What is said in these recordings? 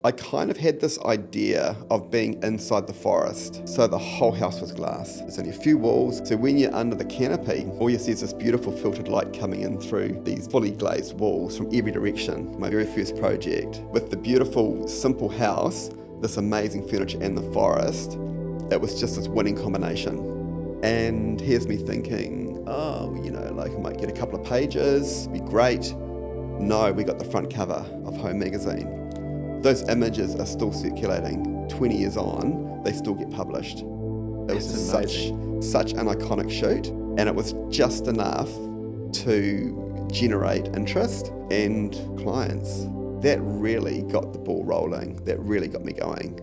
I kind of had this idea of being inside the forest. So the whole house was glass. There's only a few walls. So when you're under the canopy, all you see is this beautiful filtered light coming in through these fully glazed walls from every direction. My very first project. With the beautiful, simple house, this amazing furniture and the forest, it was just this winning combination. And here's me thinking, I might get a couple of pages, be great. No, we got the front cover of Home magazine. Those images are still circulating. 20 years on, they still get published. It was such an iconic shoot, and it was just enough to generate interest and clients. That really got the ball rolling. That really got me going.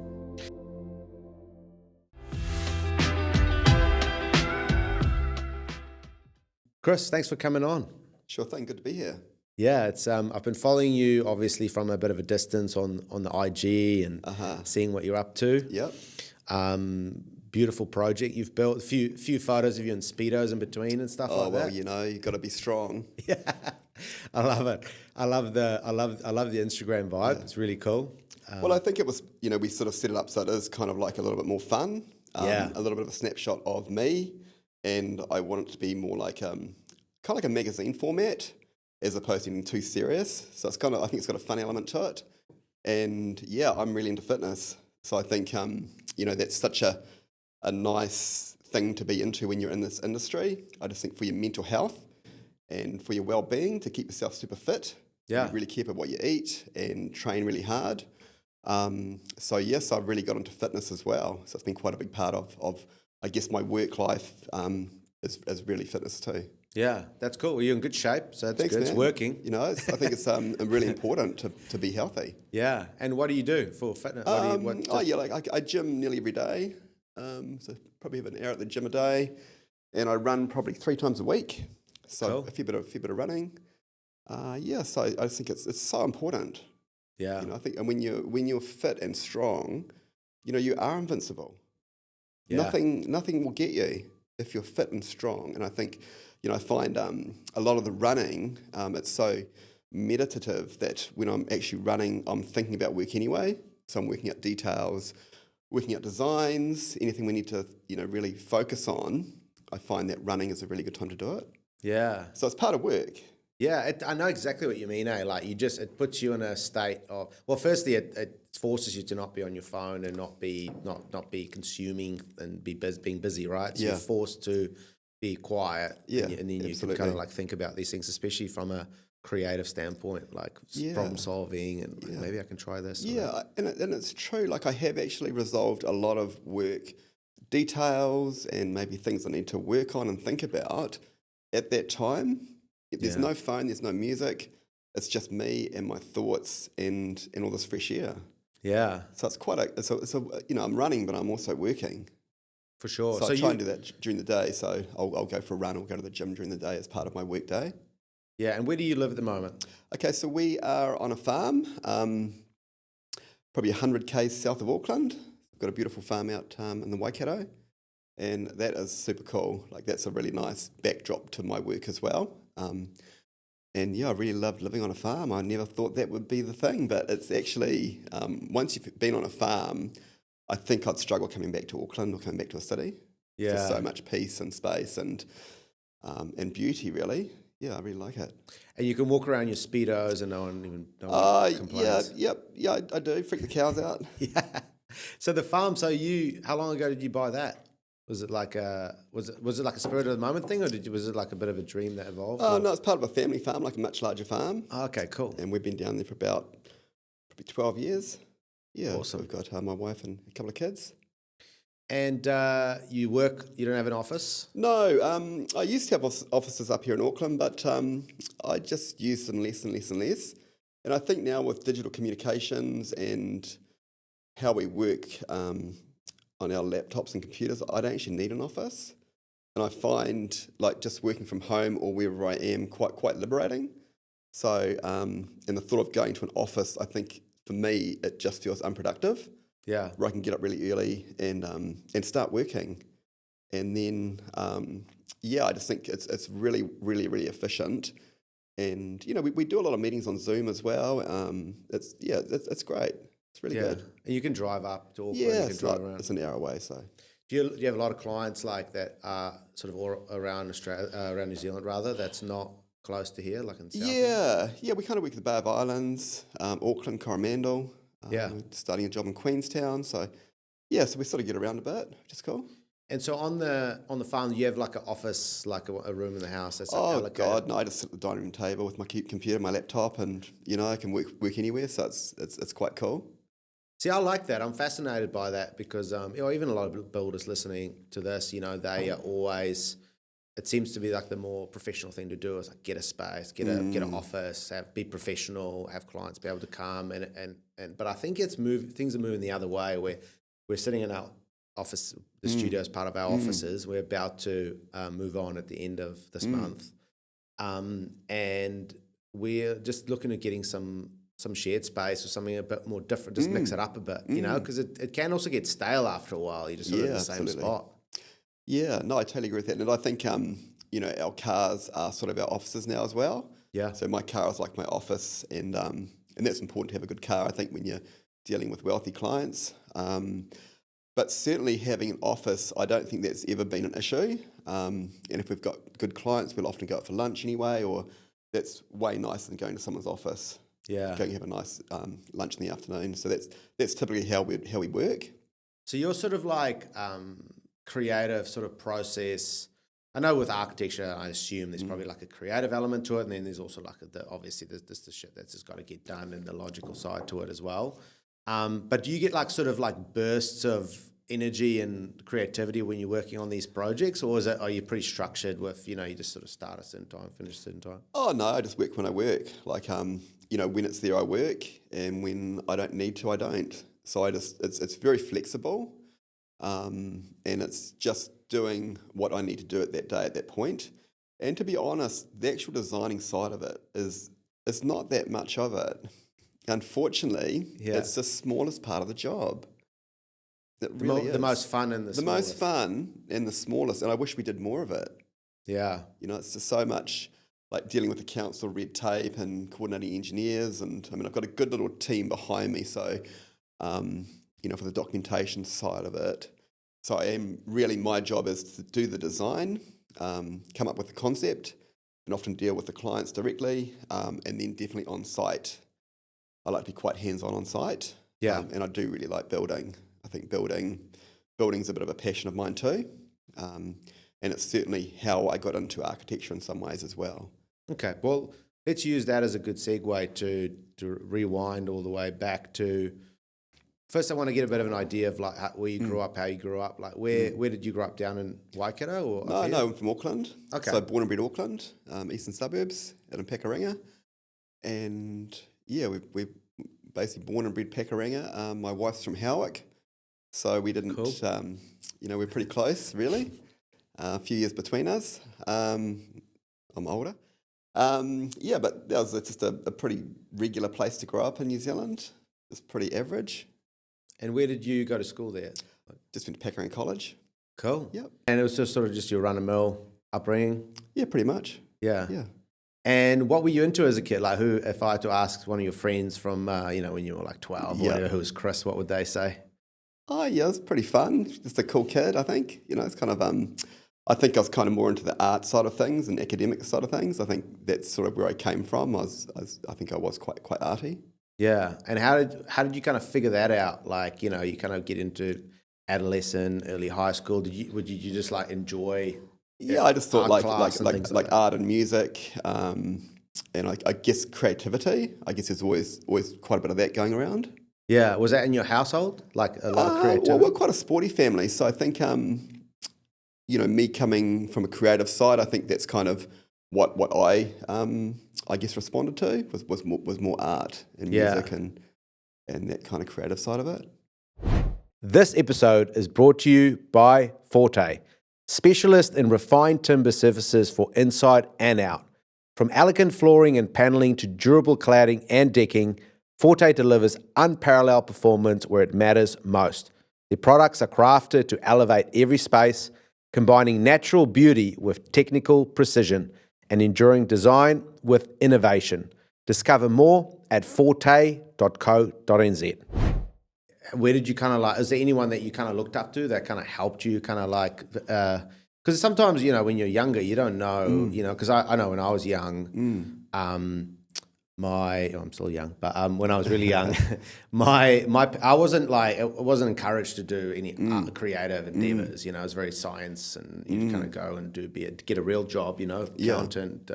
Chris, thanks for coming on. Sure thing, good to be here. Yeah, it's I've been following you obviously from a bit of a distance on the IG and seeing what you're up to. Yep. Beautiful project you've built. A few photos of you in speedos in between and stuff like that. Well, you've got to be strong. Yeah, I love it. I love the Instagram vibe. Yeah. It's really cool. Well, I think it was, we sort of set it up so it is kind of like a little bit more fun. A little bit of a snapshot of me, and I want it to be more like kind of like a magazine format, as opposed to being too serious. So it's I think it's got a fun element to it. And yeah, I'm really into fitness. So I think, that's such a nice thing to be into when you're in this industry. I just think for your mental health and for your well-being, to keep yourself super fit, you really care about what you eat and train really hard. So yes, I've really got into fitness as well. So it's been quite a big part of I guess, my work life is really fitness too. Yeah, that's cool. Well, you're in good shape, so that's good. Man. It's working. I think it's really important to be healthy. Yeah, and what do you do for fitness? I gym nearly every day. So probably have an hour at the gym a day, and I run probably 3 times a week. So cool. a fair bit of running. So I think it's so important. Yeah, I think, and when you're fit and strong, you are invincible. Yeah. Nothing will get you if you're fit and strong. And I think, I find a lot of the running, it's so meditative that when I'm actually running, I'm thinking about work anyway. So I'm working out details, working out designs, anything we need to, really focus on. I find that running is a really good time to do it. Yeah. So it's part of work. Yeah, I know exactly what you mean. Like it puts you in a state of, well, firstly, it forces you to not be on your phone and not be consuming and being busy, right? So you're forced to be quiet, and then you can kind of like think about these things, especially from a creative standpoint, like problem solving, and maybe I can try this. Yeah, and it's true. Like I have actually resolved a lot of work details and maybe things I need to work on and think about at that time. There's no phone, there's no music. It's just me and my thoughts and all this fresh air. Yeah. So it's quite I'm running, but I'm also working. For sure. So I try and do that during the day. So I'll go for a run or go to the gym during the day as part of my work day. Yeah. And where do you live at the moment? Okay, so we are on a farm, probably 100 k's south of Auckland. We've got a beautiful farm out in the Waikato, and that is super cool. Like that's a really nice backdrop to my work as well. And I really loved living on a farm. I never thought that would be the thing, but it's actually, once you've been on a farm, I think I'd struggle coming back to Auckland or coming back to a city. Yeah. There's so much peace and space and beauty, really. Yeah, I really like it. And you can walk around your Speedos and no one complains. Yeah, I do. Freak the cows out. Yeah. So the farm, how long ago did you buy that? Was it like a spirit of the moment thing, or was it like a bit of a dream that evolved? Oh, no, it's part of a family farm, like a much larger farm. Oh, okay, cool. And we've been down there for about probably 12 years. Yeah, awesome. We've got my wife and a couple of kids. And you don't have an office? No, I used to have offices up here in Auckland, but I just use them less and less and less. And I think now with digital communications and how we work on our laptops and computers, I don't actually need an office. And I find like just working from home or wherever I am quite liberating. So, and the thought of going to an office, I think for me, it just feels unproductive. Yeah. Where I can get up really early and start working. And then, I just think it's really, really, really efficient. And, we do a lot of meetings on Zoom as well. It's great. It's really good. And you can drive up to Auckland. Yeah, you can drive around. it's an hour away. So Do you have a lot of clients like that are sort of all around Australia, around New Zealand rather, that's not close to here, like in South? Yeah, we kind of work the Bay of Islands, Auckland, Coromandel. We're starting a job in Queenstown. So yeah, so we sort of get around a bit, which is cool. And so on the farm, you have like an office, like a room in the house that's allocated? God, no! I just sit at the dining room table with my computer, my laptop, and I can work anywhere. So it's quite cool. See, I like that. I'm fascinated by that because even a lot of builders listening to this, they are always. It seems to be like the more professional thing to do is like get a space, get an office, be professional, have clients be able to come and but I think things are moving the other way where we're sitting in our office, the studio is part of our offices. We're about to move on at the end of this month, and we're just looking at getting some shared space or something a bit more different. Just mix it up a bit, because it can also get stale after a while. You just sort of in the same spot. Yeah, no, I totally agree with that, and I think our cars are sort of our offices now as well. Yeah. So my car is like my office, and that's important to have a good car. I think when you're dealing with wealthy clients. But certainly having an office, I don't think that's ever been an issue. And if we've got good clients, we'll often go out for lunch anyway, or that's way nicer than going to someone's office. Yeah. Going to have a nice lunch in the afternoon. So that's typically how we work. So you're sort of like creative sort of process. I know with architecture, I assume there's probably like a creative element to it, and then there's also like obviously there's the shit that's just got to get done and the logical side to it as well. But do you get like sort of like bursts of energy and creativity when you're working on these projects, or are you pretty structured with, you just sort of start a certain time, finish a certain time? Oh no, I just work when I work. Like, when it's there, I work, and when I don't need to, I don't. So it's very flexible, and it's just doing what I need to do at that day, at that point. And to be honest, the actual designing side of it it's not that much of it. Unfortunately, it's the smallest part of the job. It really is. The most fun and the smallest. most fun and the smallest, and I wish we did more of it. Yeah. It's just so much like dealing with the council red tape and coordinating engineers, and I've got a good little team behind me, so for the documentation side of it. So my job is to do the design, come up with the concept, and often deal with the clients directly, and then definitely on site. I like to be quite hands-on on site. Yeah. And I do really like building. I think building's a bit of a passion of mine too. And it's certainly how I got into architecture in some ways as well. Okay. Well, let's use that as a good segue to rewind all the way back to, first I want to get a bit of an idea of like where you grew up, how you grew up. Like where did you grow up, down in Waikato or No, I'm from Auckland. Okay. So born and bred Auckland, eastern suburbs, out in Pakuranga. And yeah, we're basically born and bred Pakuranga. My wife's from Howick, so we didn't, cool. We're pretty close, really. A few years between us. I'm older. But that was just a pretty regular place to grow up in New Zealand. It's pretty average. And where did you go to school there? Just went to Pakuranga College. Cool. Yep. And it was just sort of just your run-of-mill upbringing? Yeah, pretty much. Yeah. Yeah. And what were you into as a kid? Like if I had to ask one of your friends from, when you were like 12 or whatever, who was Chris, what would they say? Oh, yeah, it was pretty fun. Just a cool kid, I think. It's kind of, I think I was kind of more into the art side of things and academic side of things. I think that's sort of where I came from. I think I was quite arty. Yeah. And how did you kind of figure that out? Like, you kind of get into adolescent, early high school. Did you just like enjoy? Yeah, I just thought like art and music, and I guess creativity. I guess there's always quite a bit of that going around. Yeah, was that in your household? Like a lot of creativity? Well, we're quite a sporty family, so I think me coming from a creative side, I think that's kind of what I guess responded to was more art and music and that kind of creative side of it. This episode is brought to you by Forte, specialist in refined timber surfaces for inside and out. From elegant flooring and paneling to durable cladding and decking, Forte delivers unparalleled performance where it matters most. Their products are crafted to elevate every space, combining natural beauty with technical precision and enduring design with innovation. Discover more at forte.co.nz. where did you kind of like, is there anyone that you kind of looked up to that kind of helped you kind of like, because sometimes, you know, when you're younger, you don't know, you know, because I know when I was young, I'm still young, but when I was really young, I wasn't encouraged to do any creative endeavors. You know, it was very science, and you kind of go and get a real job. You know, accountant,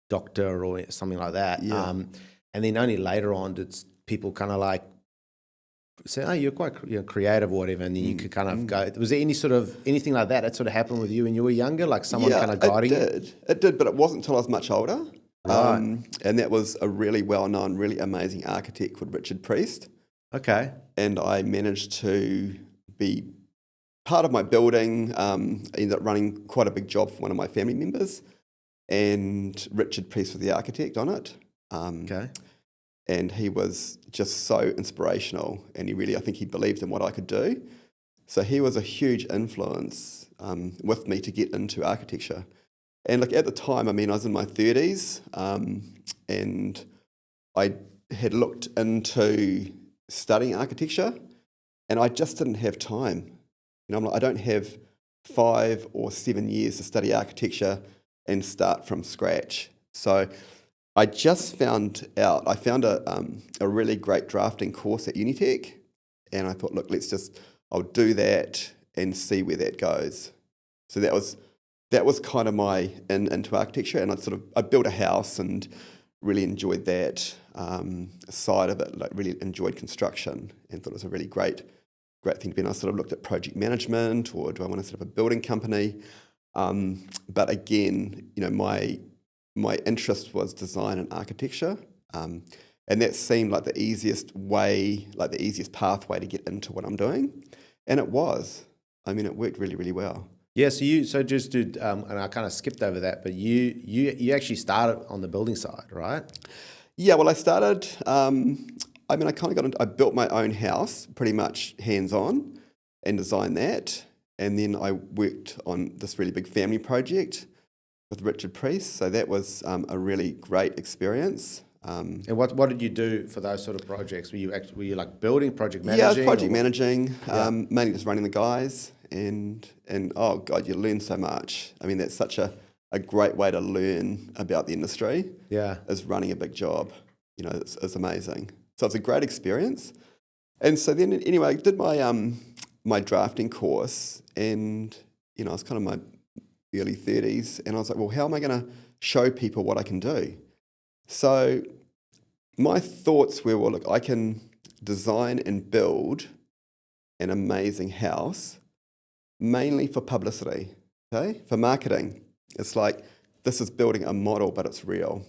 doctor, or something like that. Yeah. And then only later on did people kind of like say, "Oh, you're quite creative or whatever," and then you could kind of go. Was there anything like that sort of happened with you when you were younger, like someone kind of guiding you? It did, but it wasn't until I was much older. Right. And that was a really well-known, really amazing architect called Richard Priest. Okay. And I managed to be part of my building. I ended up running quite a big job for one of my family members, and Richard Priest was the architect on it. Okay. And he was just so inspirational, and I think he believed in what I could do. So he was a huge influence with me to get into architecture. And like at the time, I mean, I was in my 30s, and I had looked into studying architecture, and I just didn't have time. You know, I'm like, I don't have 5 or 7 years to study architecture and start from scratch. So I just found a really great drafting course at Unitec, and I thought, look, I'll do that and see where that goes. So that was kind of my into architecture, and I built a house and really enjoyed that side of it. Like really enjoyed construction and thought it was a really great thing to be in. I sort of looked at project management, or do I want to set up a building company? But again, you know, my interest was design and architecture, and that seemed like the easiest pathway to get into what I'm doing, and it was. I mean, it worked really, really well. Yeah, so just to, and I kind of skipped over that, but you actually started on the building side, right? Yeah, well, I started. I kind of I built my own house, pretty much hands-on, and designed that, and then I worked on this really big family project with Richard Priest. So that was a really great experience. And what did you do for those sort of projects? Were you like building, project managing? Yeah, I was project managing, mainly just running the guys, and oh God, you learn so much. I mean, that's such a great way to learn about the industry. Yeah, is running a big job. You know, it's amazing. So it's a great experience. And so then anyway, I did my drafting course, and you know, I was kind of my early 30s, and I was like, well, how am I going to show people what I can do? So my thoughts were, well, look, I can design and build an amazing house, mainly for publicity, okay, for marketing. It's like, this is building a model, but it's real.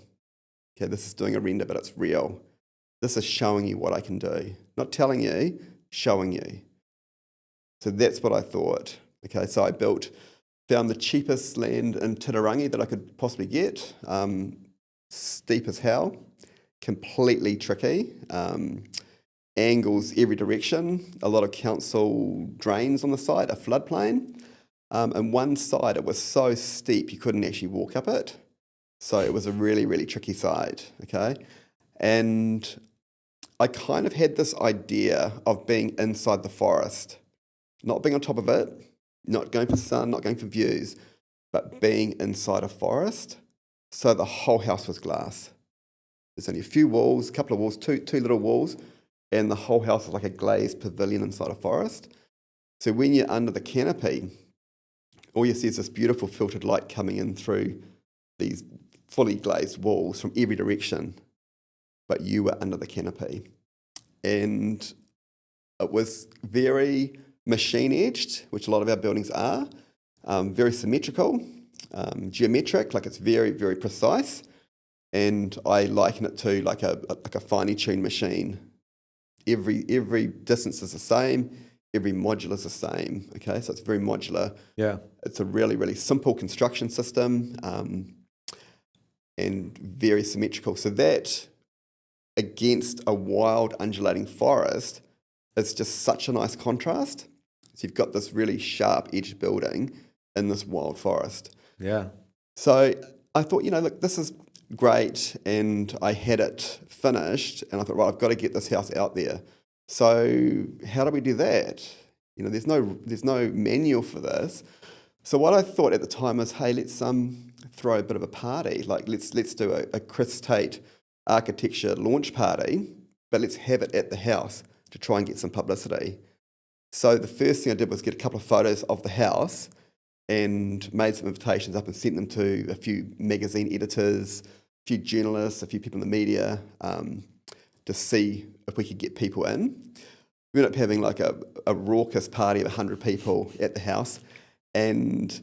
Okay, this is doing a render, but it's real. This is showing you what I can do. Not telling you, showing you. So that's what I thought. Okay, so I found the cheapest land in Titarangi that I could possibly get. Steep as hell, completely tricky, angles every direction, a lot of council drains on the side, a floodplain. And one side, it was so steep you couldn't actually walk up it. So it was a really, really tricky side, okay? And I kind of had this idea of being inside the forest, not being on top of it, not going for sun, not going for views, but being inside a forest. So the whole house was glass. There's only a few walls, a couple of walls, two little walls, and the whole house is like a glazed pavilion inside a forest. So when you're under the canopy, all you see is this beautiful filtered light coming in through these fully glazed walls from every direction, but you were under the canopy. And it was very machine-edged, which a lot of our buildings are, very symmetrical, geometric, like it's very, very precise. And I liken it to like a finely tuned machine. Every distance is the same, every module is the same. Okay, so it's very modular. Yeah, it's a really, really simple construction system, and very symmetrical. So that, against a wild undulating forest, it's just such a nice contrast. So you've got this really sharp edged building in this wild forest. Yeah. So I thought, look, this is great, and I had it finished, and I thought, right, I've got to get this house out there. So how do we do that? You know, there's no manual for this. So what I thought at the time was, hey, let's throw a bit of a party. Like let's do a Chris Tate architecture launch party, but let's have it at the house to try and get some publicity. So the first thing I did was get a couple of photos of the house and made some invitations up and sent them to a few magazine editors, a few journalists, a few people in the media, to see if we could get people in. We ended up having like a raucous party of 100 people at the house, and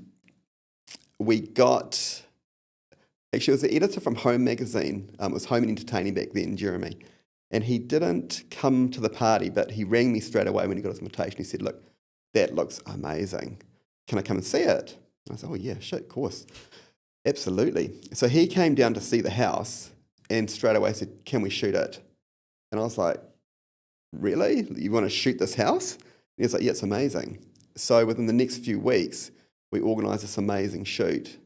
we got, actually it was the editor from Home magazine, it was Home and Entertaining back then, Jeremy, and he didn't come to the party, but he rang me straight away when he got his invitation. He said, look, that looks amazing. Can I come and see it? And I said, oh yeah, shit, of course. Absolutely. So he came down to see the house and straight away said, can we shoot it? And I was like, really? You want to shoot this house? And he was like, yeah, it's amazing. So within the next few weeks, we organised this amazing shoot.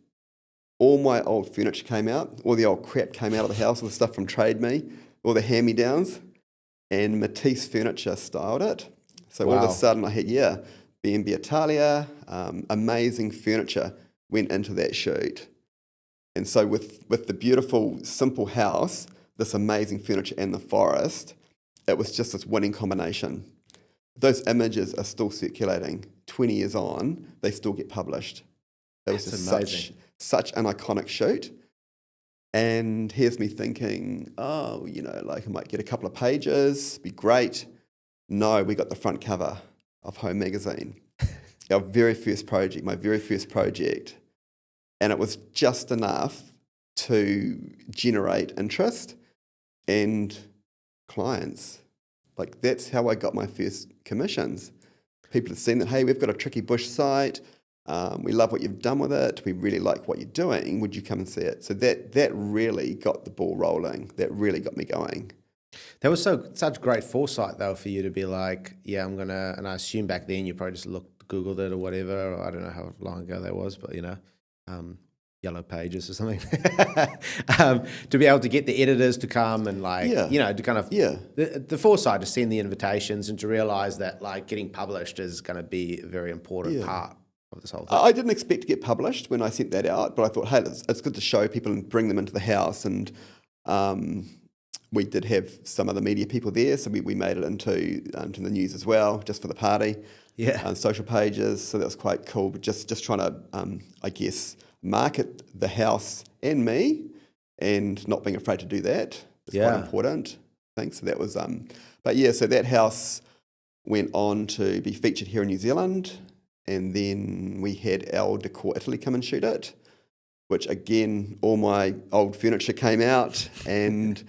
All my old furniture came out, all the old crap came out of the house, all the stuff from Trade Me, all the hand-me-downs, and Matisse Furniture styled it. So all of a sudden I had, B&B Italia, amazing furniture went into that shoot. And so with the beautiful, simple house, this amazing furniture and the forest, it was just this winning combination. Those images are still circulating. 20 years on, they still get published. It was just such an iconic shoot. And here's me thinking, I might get a couple of pages, be great. No, we got the front cover of Home magazine. My very first project. And it was just enough to generate interest and clients. Like that's how I got my first commissions. People have seen that, hey, we've got a tricky bush site. We love what you've done with it. We really like what you're doing. Would you come and see it? So that really got the ball rolling. That really got me going. That was such great foresight though for you to be like, yeah, I'm gonna. And I assume back then you probably just Googled it or whatever. Or I don't know how long ago that was, but Yellow Pages or something, to be able to get the editors to come and to kind of the foresight to send the invitations and to realize that like getting published is going to be a very important part of this whole thing. I didn't expect to get published when I sent that out, but I thought, hey, it's good to show people and bring them into the house. And we did have some other media people there, so we made it into the news as well, just for the party. Yeah, social pages. So that was quite cool. But just trying to, market the house and me, and not being afraid to do that is quite important. I think so. That was so that house went on to be featured here in New Zealand, and then we had El Decor Italy come and shoot it, which again, all my old furniture came out, and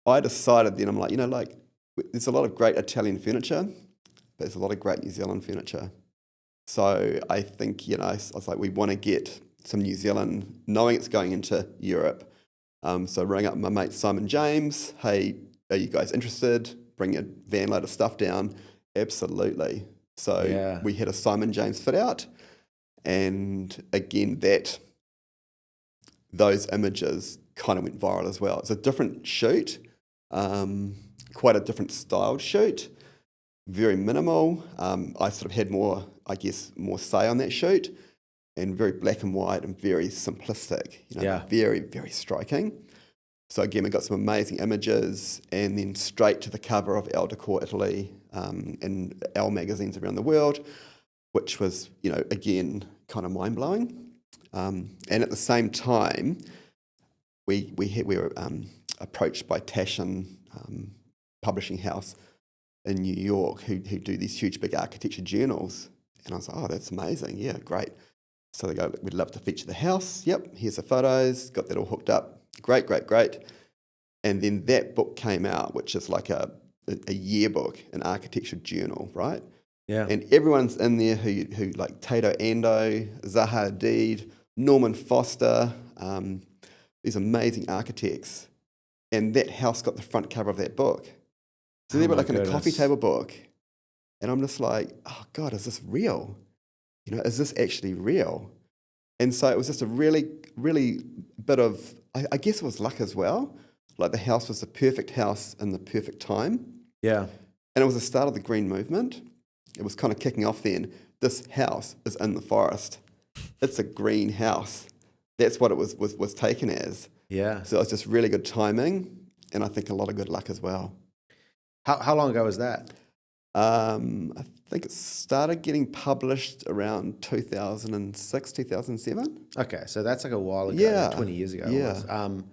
I decided then, I'm like, there's a lot of great Italian furniture, but there's a lot of great New Zealand furniture. So I think, I was like, we want to get some New Zealand, knowing it's going into Europe. So I rang up my mate Simon James, hey, are you guys interested? Bring a van load of stuff down. Absolutely. So we had a Simon James fit out, and again, those images kind of went viral as well. It's a different shoot, quite a different styled shoot, very minimal. I sort of had more say on that shoot, and very black and white and very simplistic, very, very striking. So again, we got some amazing images, and then straight to the cover of El Decor Italy and El magazines around the world, which was, again, kind of mind-blowing. And at the same time, we were approached by Taschen publishing house in New York who do these huge big architecture journals. And I was like, oh, that's amazing. Yeah, great. So they go, we'd love to feature the house. Yep, here's the photos. Got that all hooked up. Great. And then that book came out, which is like a yearbook, an architecture journal, right? Yeah. And everyone's in there who like Tato Ando, Zaha Hadid, Norman Foster, these amazing architects. And that house got the front cover of that book. So they were like in a coffee table book. And I'm just like, oh God, is this real? Is this actually real? And so it was just a really, really bit of, I guess it was luck as well. Like the house was the perfect house in the perfect time. Yeah. And it was the start of the green movement. It was kind of kicking off then. This house is in the forest. It's a green house. That's what it was taken as. Yeah. So it was just really good timing, and I think a lot of good luck as well. How long ago was that? I think it started getting published around 2006, 2007. Okay, so that's like a while ago, Yeah. 20 years ago. Yeah. It was.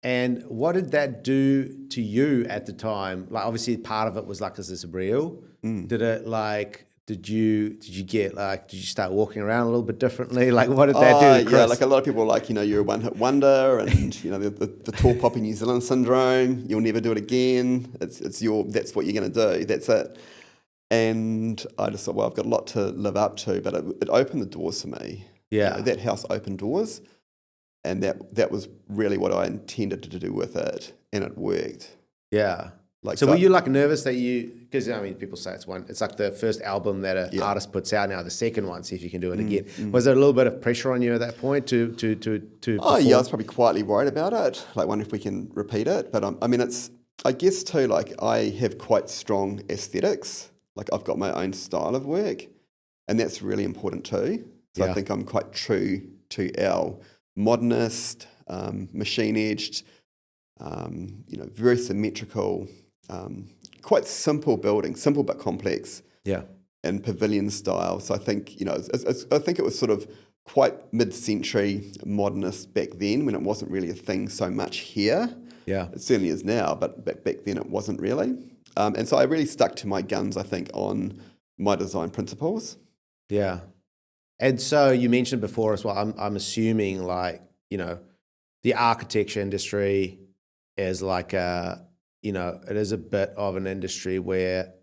And what did that do to you at the time? Like, obviously, part of it was like, is this real? Did it like? Did you get like? Did you start walking around a little bit differently? Like, what did that do to Chris? Yeah, like a lot of people are like, you're a one-hit wonder, and the tall poppy New Zealand syndrome. You'll never do it again. That's what you're going to do. That's it. And I just thought, well, I've got a lot to live up to, but it opened the doors for me. Yeah, that house opened doors, and that was really what I intended to do with it, and it worked. Yeah. So were you like nervous that because I mean, people say it's like the first album that an artist puts out, now the second one, see if you can do it again. Was there a little bit of pressure on you at that point to perform? Oh yeah, I was probably quietly worried about it, like wondering if we can repeat it. But I mean, I guess too, like I have quite strong aesthetics. Like I've got my own style of work, and that's really important too. So I think I'm quite true to our modernist, machine-edged, very symmetrical, quite simple building, simple but complex. Yeah. And pavilion style. So I think, I think it was sort of quite mid-century modernist back then when it wasn't really a thing so much here. Yeah. It certainly is now, but back then it wasn't really. And so I really stuck to my guns, I think, on my design principles. Yeah. And so you mentioned before as well, I'm assuming like, the architecture industry is like it is a bit of an industry where,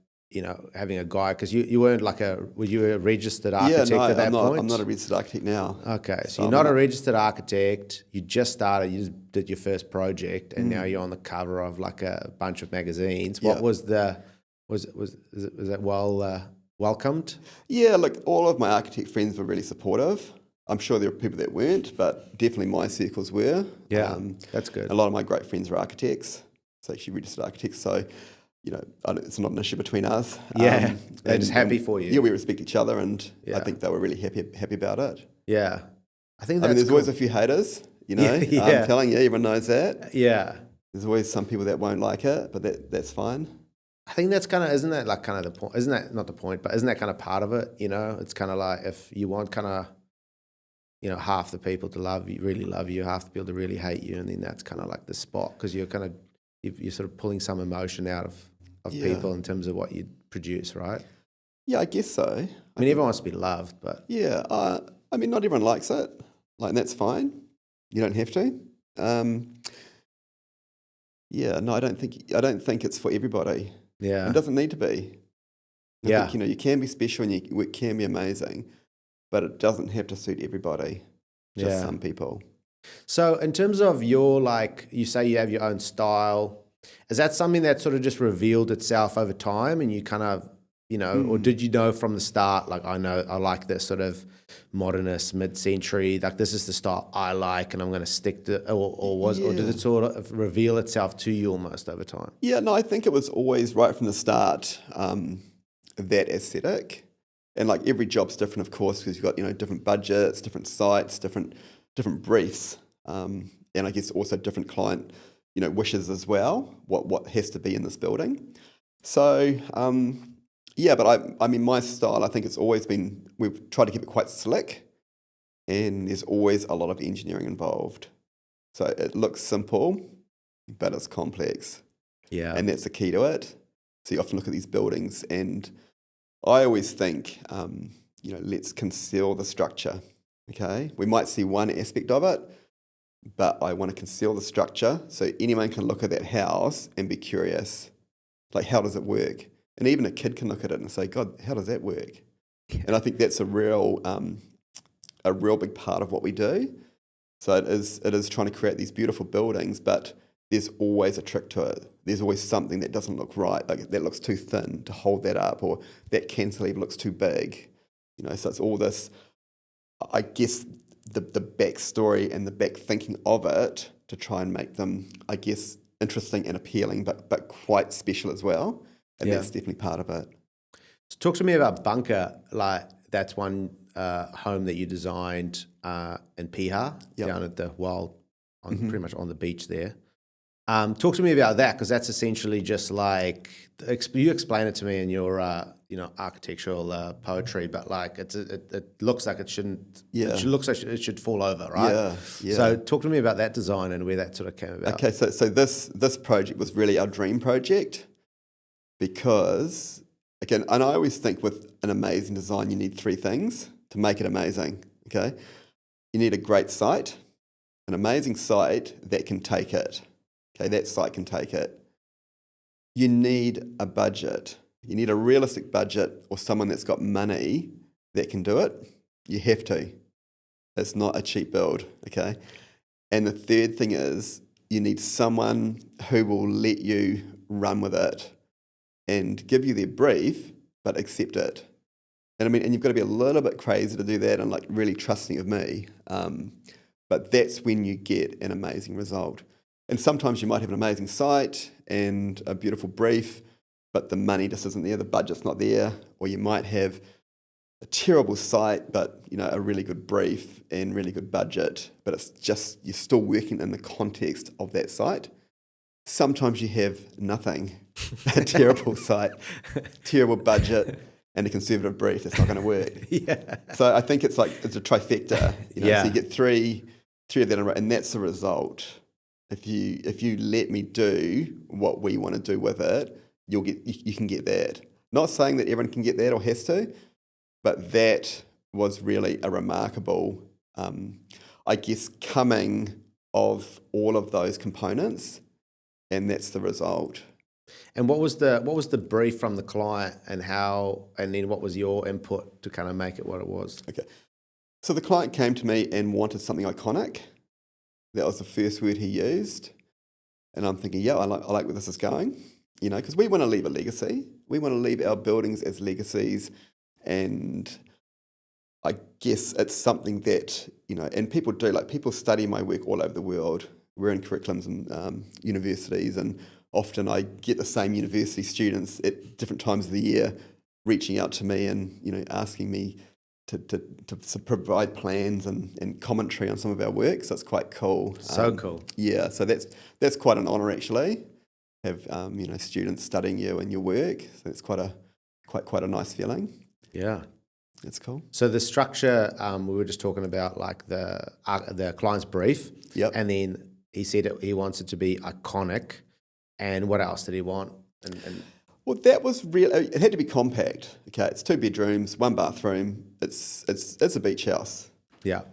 having a guy, because you weren't like were you a registered architect at that point? I'm not a registered architect now. Okay, so you're not a registered archect. You just started, you just did your first project, and now you're on the cover of like a bunch of magazines. What was that well welcomed? Yeah, look, all of my architect friends were really supportive. I'm sure there are people that weren't, but definitely my circles were. Yeah, that's good. A lot of my great friends are architects, so actually registered architects. So, it's not an issue between us. Yeah, they're just happy for you. Yeah, we respect each other, and I think they were really happy about it. Yeah, I think that's there's cool. always a few haters, Yeah. I'm telling you, everyone knows that. Yeah. There's always some people that won't like it, but that's fine. I think that's isn't that like kind of the point? Isn't that not the point, but isn't that kind of part of it? It's kind of like if you want kind of, half the people to really love you, half the people to really hate you, and then that's kind of like the spot, because you're sort of pulling some emotion out of people in terms of what you produce, right? Yeah, I guess so. I mean, everyone wants to be loved, but yeah, I mean, not everyone likes it, and that's fine. You don't have to. No, I don't think it's for everybody. Yeah, it doesn't need to be. I think, you can be special and your work can be amazing, but it doesn't have to suit everybody. Just some people. So in terms of your, like, you say you have your own style, is that something that sort of just revealed itself over time, and you kind of, or did you know from the start, like, I like this sort of modernist mid-century, like this is the style I like and I'm going to stick to, or did it sort of reveal itself to you almost over time? Yeah, no, I think it was always right from the start, that aesthetic. And like every job's different, of course, because you've got, different budgets, different sites, different briefs, and I guess also different client, wishes as well, what has to be in this building. So, but I mean, my style, I think it's always been, we've tried to keep it quite slick, and there's always a lot of engineering involved. So it looks simple, but it's complex. Yeah. And that's the key to it. So you often look at these buildings, and I always think, let's conceal the structure, okay? We might see one aspect of it, but I want to conceal the structure so anyone can look at that house and be curious, like, how does it work? And even a kid can look at it and say, God, how does that work? And I think that's a real big part of what we do. So it is trying to create these beautiful buildings, but there's always a trick to it. There's always something that doesn't look right, like that looks too thin to hold that up, or that cantilever looks too big. So it's all this, I guess, the backstory and the back thinking of it to try and make them, I guess, interesting and appealing, but quite special as well. And that's definitely part of it. So talk to me about Bunker. Like that's one home that you designed in Piha down at the pretty much on the beach there. Talk to me about that, because that's essentially just like you explain it to me in your architectural poetry, but like it looks like it shouldn't. Yeah. It looks like it should fall over, right? Yeah. So talk to me about that design and where that sort of came about. Okay, so this project was really our dream project because, again, and I always think with an amazing design, you need three things to make it amazing, okay? You need a great site, an amazing site that can take it, okay? That site can take it. You need a budget. You need a realistic budget or someone that's got money that can do it. You have to. It's not a cheap build, okay? And the third thing is you need someone who will let you run with it and give you their brief, but accept it. And I mean, and you've got to be a little bit crazy to do that and like really trusting of me. But that's when you get an amazing result. And sometimes you might have an amazing site and a beautiful brief, but the money just isn't there, the budget's not there. Or you might have a terrible site, but a really good brief and really good budget, but it's just, you're still working in the context of that site. Sometimes you have nothing, a terrible site, terrible budget, and a conservative brief. That's not going to work. Yeah. So I think it's a trifecta. So you get three of that in a row, and that's the result. If you let me do what we want to do with it, you can get that. Not saying that everyone can get that or has to, but that was really a remarkable, coming of all of those components. And that's the result. And what was the brief from the client, and then what was your input to kind of make it what it was? Okay. So the client came to me and wanted something iconic. That was the first word he used. And I'm thinking, I like where this is going, because we want to leave a legacy. We want to leave our buildings as legacies. And I guess it's something that, and people do, like people study my work all over the world. We're in curriculums and universities, and often I get the same university students at different times of the year reaching out to me and asking me to provide plans and commentary on some of our work. So it's quite cool. So cool. Yeah, so that's quite an honour actually. Have students studying you and your work. So it's quite a nice feeling. Yeah. That's cool. So the structure, we were just talking about like the client's brief. Yep. And then he said he wants it to be iconic. And what else did he want? Well, that was real. It had to be compact. Okay, it's 2 bedrooms, 1 bathroom. It's a beach house. Yeah.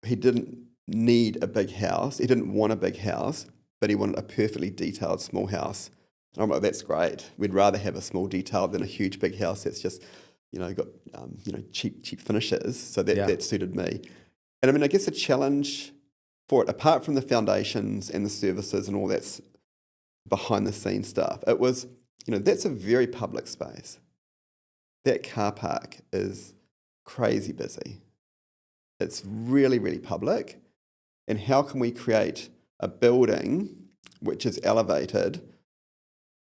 He didn't need a big house. He didn't want a big house, but he wanted a perfectly detailed small house. And I'm like, that's great. We'd rather have a small detail than a huge big house that's just got cheap finishes. So that suited me. And I mean, I guess the challenge for it, apart from the foundations and the services and all that's behind the scenes stuff, it was, that's a very public space. That car park is crazy busy. It's really, really public. And how can we create a building which is elevated,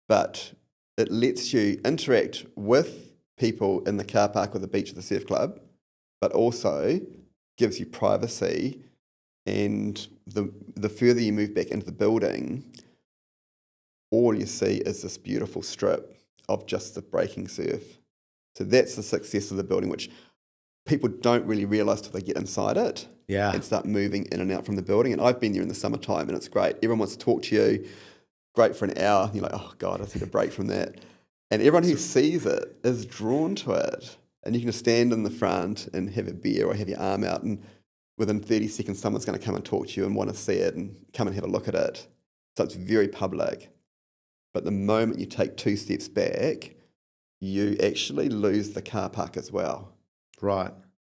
but it lets you interact with people in the car park or the beach or the surf club, but also gives you privacy. And the further you move back into the building, all you see is this beautiful strip of just the breaking surf. So that's the success of the building, which people don't really realise till they get inside it and start moving in and out from the building. And I've been there in the summertime and it's great. Everyone wants to talk to you. Great for an hour. You're like, oh God, I need a break from that. And everyone who sees it is drawn to it. And you can just stand in the front and have a beer or have your arm out, and within 30 seconds, someone's going to come and talk to you and want to see it and come and have a look at it. So it's very public. But the moment you take 2 steps back, you actually lose the car park as well. Right.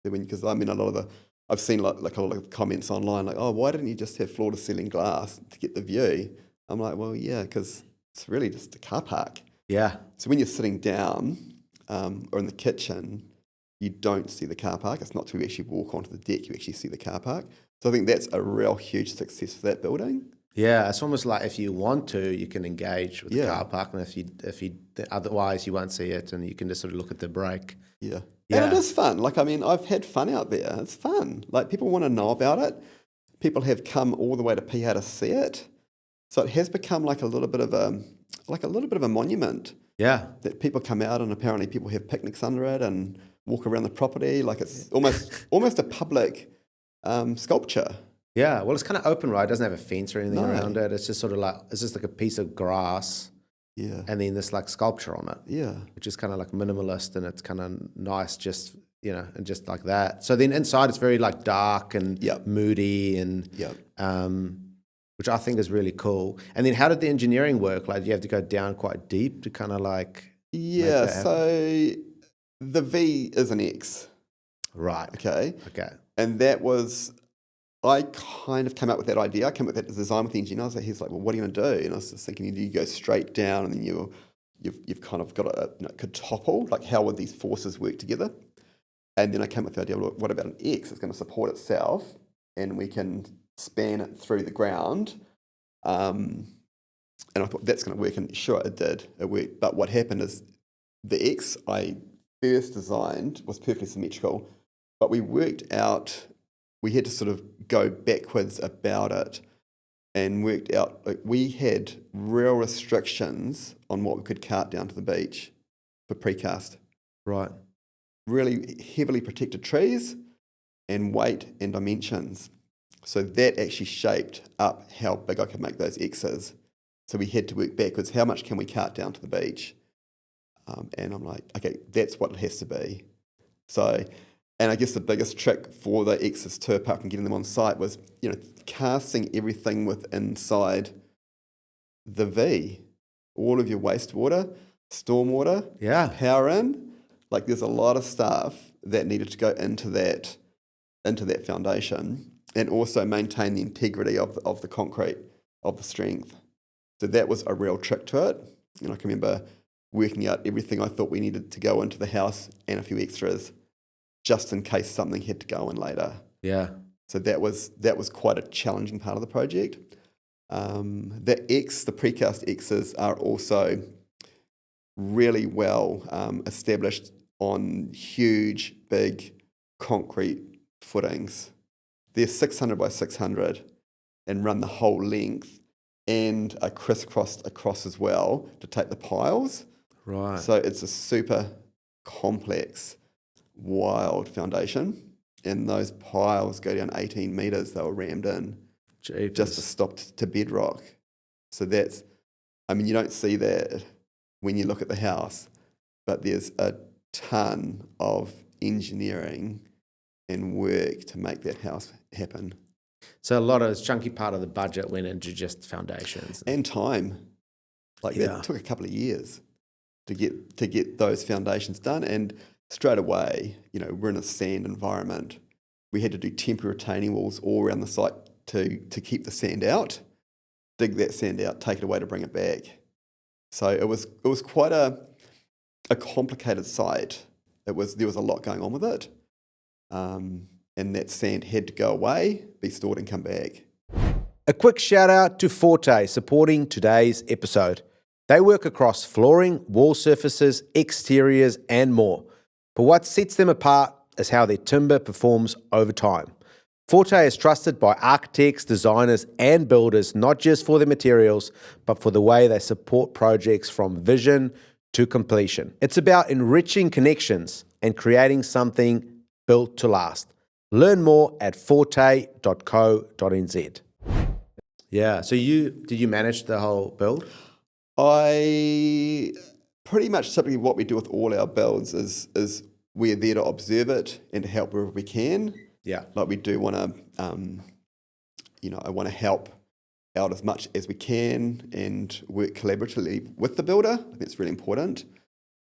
Because I mean, I've seen like a lot of comments online, like, oh, why didn't you just have floor to ceiling glass to get the view? I'm like, well, yeah, because it's really just a car park. Yeah. So when you're sitting down or in the kitchen, you don't see the car park. It's not till you actually walk onto the deck you actually see the car park. So I think that's a real huge success for that building. Yeah, it's almost like if you want to, you can engage with the Yeah. car park, and if you otherwise you won't see it, and you can just sort of look at the brake. Yeah. And it Yeah, is fun. Like, I mean, I've had fun out there. It's fun. Like, people want to know about it. People have come all the way to Piha to see it. So it has become like a little bit of a monument yeah, that people come out, and apparently people have picnics under it and walk around the property. Like, it's almost a public sculpture. yeah. Well, it's kind of open, right? It doesn't have a fence or anything No. around it. It's just sort of like it's just like a piece of grass, Yeah. and then this like sculpture on it, Yeah. which is kind of like minimalist, and it's kind of nice, just and just like that. So then inside, it's very like dark and Yep. moody, and Yep. which I think is really cool. And then how did the engineering work? Like, do you have to go down quite deep to kind of like Yeah. that happen? So the V is an X. Right. Okay. Okay. And that was, I kind of came up with that idea. I came up with that design with the engineer. So he's like, well, what are you going to do? And I was just thinking, you go straight down, and then you've kind of got could topple. Like, how would these forces work together? And then I came up with the idea, well, what about an X? It's going to support itself, and we can span it through the ground. And I thought that's going to work, and sure, it did. It worked. But what happened is the X I first designed was perfectly symmetrical, but we worked out, we had to sort of go backwards about it and worked out, like, we had real restrictions on what we could cart down to the beach for precast. Right. Really heavily protected trees and weight and dimensions. So that actually shaped up how big I could make those X's. So we had to work backwards. How much can we cart down to the beach? And I'm like, okay, that's what it has to be. So, and I guess the biggest trick for the X's too, apart from getting them on site, was, casting everything with inside the V. All of your wastewater, stormwater, Yeah. power in. Like, there's a lot of stuff that needed to go into that foundation, and also maintain the integrity of the concrete, of the strength. So that was a real trick to it. And I can remember working out everything I thought we needed to go into the house and a few extras, just in case something had to go in later. Yeah. So that was quite a challenging part of the project. The precast X's are also really well established on huge, big concrete footings. They're 600 by 600 and run the whole length, and are crisscrossed across as well to take the piles. Right. So it's a super complex, wild foundation, and those piles go down 18 metres. They were rammed in Jeepers. just to stop to bedrock. So that's, you don't see that when you look at the house, but there's a ton of engineering and work to make that house happen. So a lot of this chunky part of the budget went into just foundations. And time. Like, that took a couple of years to get those foundations done. And straight away, we're in a sand environment. We had to do temporary retaining walls all around the site to keep the sand out, dig that sand out, take it away to bring it back. So it was quite a complicated site. There was a lot going on with it. And that sand had to go away, be stored, and come back. A quick shout out to Forte supporting today's episode. They work across flooring, wall surfaces, exteriors, and more. But what sets them apart is how their timber performs over time. Forte is trusted by architects, designers, and builders, not just for their materials, but for the way they support projects from vision to completion. It's about enriching connections and creating something built to last. Learn more at forte.co.nz. Yeah, so did you manage the whole build? I pretty much, typically what we do with all our builds is we're there to observe it and to help wherever we can. Yeah. Like, we do want to, I want to help out as much as we can and work collaboratively with the builder. I think it's really important.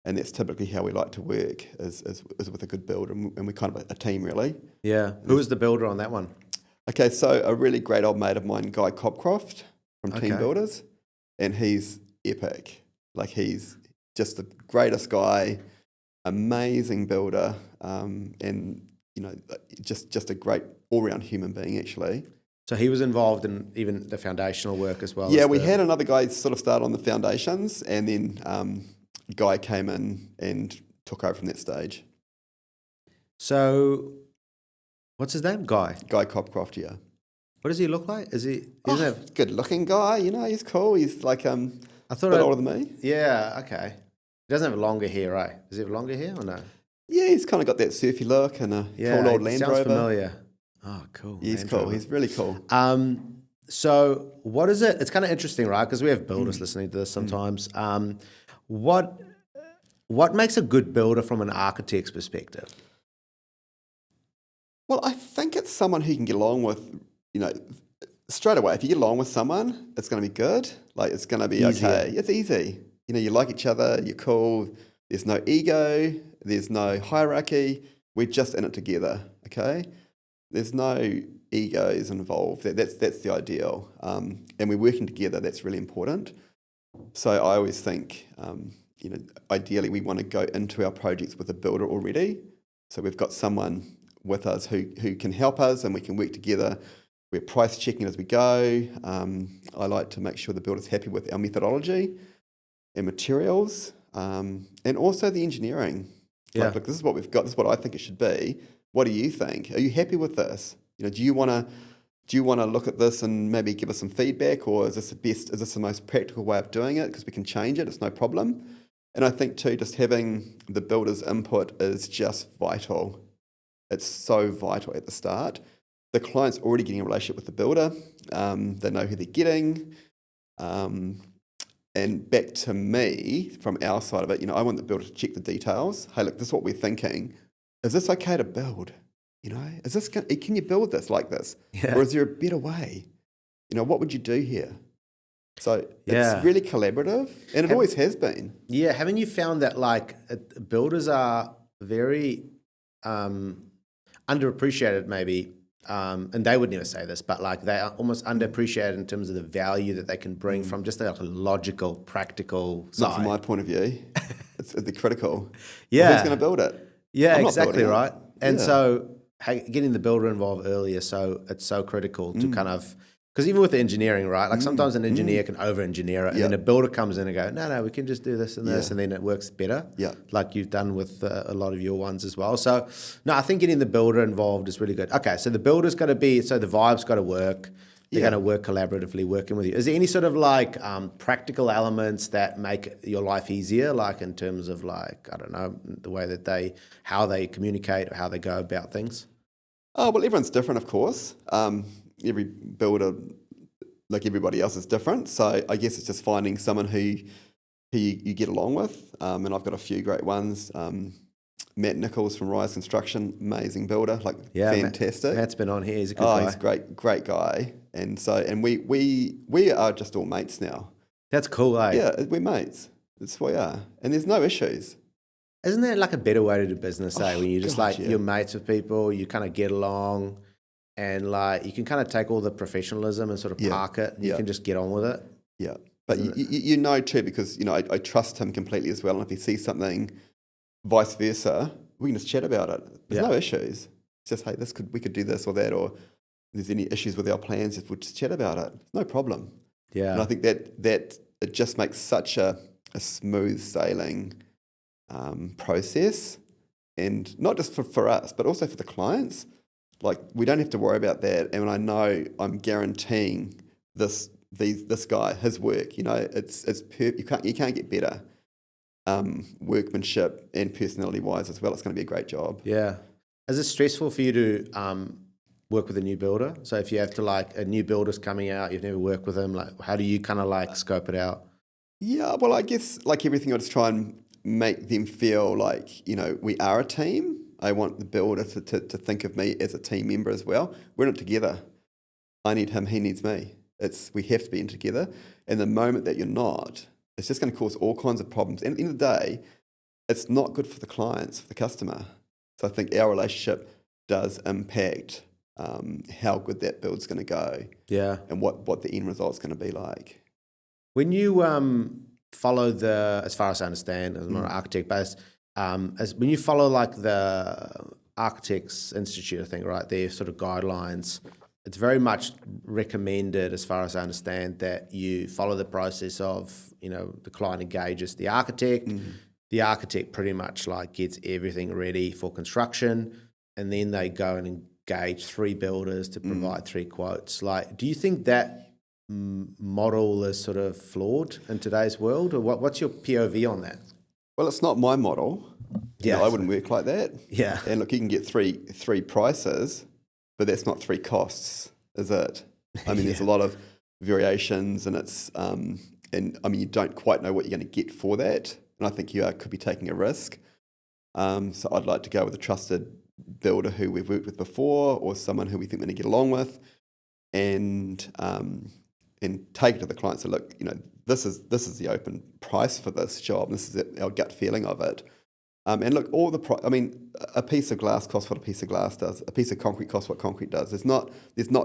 And that's typically how we like to work, is with a good builder, and we're kind of a team, really. Yeah. Who was the builder on that one? Okay, so a really great old mate of mine, Guy Cobcroft from Team Builders, and he's epic. Like, he's just the greatest guy, amazing builder, and just a great all-round human being, actually. So he was involved in even the foundational work as well. Yeah, as we had another guy sort of start on the foundations, and then a guy came in and took over from that stage. So, what's his name? Guy Copcroft, yeah. What does he look like? Is he doesn't have? Good-looking guy, you know, he's cool. He's like I a thought bit older than me. Yeah, okay. He doesn't have longer hair, right? Does he have longer hair or no? Yeah, he's kind of got that surfy look and a cool old Land sounds Rover. familiar. Oh, cool. Yeah, he's Land cool. Rover. He's really cool. So what is it? It's kind of interesting, right? Because we have builders listening to this sometimes. What makes a good builder from an architect's perspective? Well, I think it's someone who you can get along with, you know, straight away. If you get along with someone, it's going to be good. Like, it's going to be okay. It's easy. You know, you like each other, you're cool. There's no ego. There's no hierarchy. We're just in it together, okay? There's no egos involved. That's the ideal. And we're working together. That's really important. So I always think, you know, ideally we want to go into our projects with a builder already. So we've got someone with us who can help us, and we can work together. We're price checking as we go. I like to make sure the builder's happy with our methodology and materials, and also the engineering. Yeah. Like, look, this is what we've got. This is what I think it should be. What do you think? Are you happy with this? You know, do you want to look at this and maybe give us some feedback, or is this the best? Is this the most practical way of doing it? Because we can change it. It's no problem. And I think too, just having the builder's input is just vital. It's so vital at the start. The client's already getting a relationship with the builder. They know who they're getting. And back to me, from our side of it, you know, I want the builder to check the details. Hey, look, this is what we're thinking. Is this okay to build? You know, can you build this like this? Yeah. Or is there a better way? You know, what would you do here? So it's really collaborative, and it always has been. Yeah, haven't you found that like builders are very underappreciated maybe, and they would never say this, but like they are almost underappreciated in terms of the value that they can bring from just like a logical, practical side. Not from my point of view. It's critical. Yeah. Well, who's going to build it? Yeah, I'm not exactly building it. right. And so getting the builder involved earlier, so it's so critical to kind of, because even with the engineering, right? Like sometimes an engineer can over-engineer it, and then a builder comes in and go, no, we can just do this and this, and then it works better. Yeah, like you've done with a lot of your ones as well. So, no, I think getting the builder involved is really good. Okay, so the builder's got to be, so the vibe's got to work. They're going to work collaboratively, working with you. Is there any sort of like practical elements that make your life easier, like in terms of like, I don't know, the way that how they communicate or how they go about things? Oh, well, everyone's different, of course. Every builder, like everybody else, is different. So I guess it's just finding someone who you get along with. And I've got a few great ones. Matt Nichols from Rise Construction, amazing builder, like fantastic. Matt's been on here. He's a good guy. He's a great guy. And so, and we are just all mates now. That's cool, eh? Yeah, we're mates. That's what we are. And there's no issues. Isn't that like a better way to do business, when you just you're mates with people, you kind of get along, and like you can kind of take all the professionalism and sort of park it, and you can just get on with it. Yeah. But you know too, because, you know, I trust him completely as well. And if he sees something, vice versa, we can just chat about it. There's no issues. It's just, hey, we could do this or that, or if there's any issues with our plans, we'll just chat about it. No problem. Yeah. And I think that it just makes such a smooth sailing process, and not just for us, but also for the clients. Like, we don't have to worry about that. And I know I'm guaranteeing this guy, his work, you know, you can't get better. Workmanship and personality wise as well. It's going to be a great job. Yeah. Is it stressful for you to work with a new builder? So if you have to, like, a new builder's coming out, you've never worked with them, like, how do you kind of like scope it out? Yeah, well, I guess like everything, I just try and make them feel like, you know, we are a team. I want the builder to think of me as a team member as well. We're in it together. I need him, he needs me. We have to be in together. And the moment that you're not, it's just going to cause all kinds of problems. And at the end of the day, it's not good for the clients, for the customer. So I think our relationship does impact how good that build's going to go. Yeah. And what the end result's going to be like. When you follow as far as I understand, I'm not an architect, but when you follow like the Architects Institute, I think, right, their sort of guidelines, it's very much recommended, as far as I understand, that you follow the process of, the client engages the architect. The architect pretty much like gets everything ready for construction, and then they go and engage 3 builders to provide 3 quotes. Like, do you think that model is sort of flawed in today's world, or what's your POV on that? Well, it's not my model. Yeah, I wouldn't work like that. Yeah. And look, you can get three prices, but that's not 3 costs, is it? I mean, there's a lot of variations, and it's you don't quite know what you're going to get for that. And I think you could be taking a risk. So I'd like to go with a trusted builder who we've worked with before, or someone who we think we're going to get along with, and take it to the client. So look, this is the open price for this job. This is our gut feeling of it. And look, a piece of glass costs what a piece of glass does. A piece of concrete costs what concrete does. There's not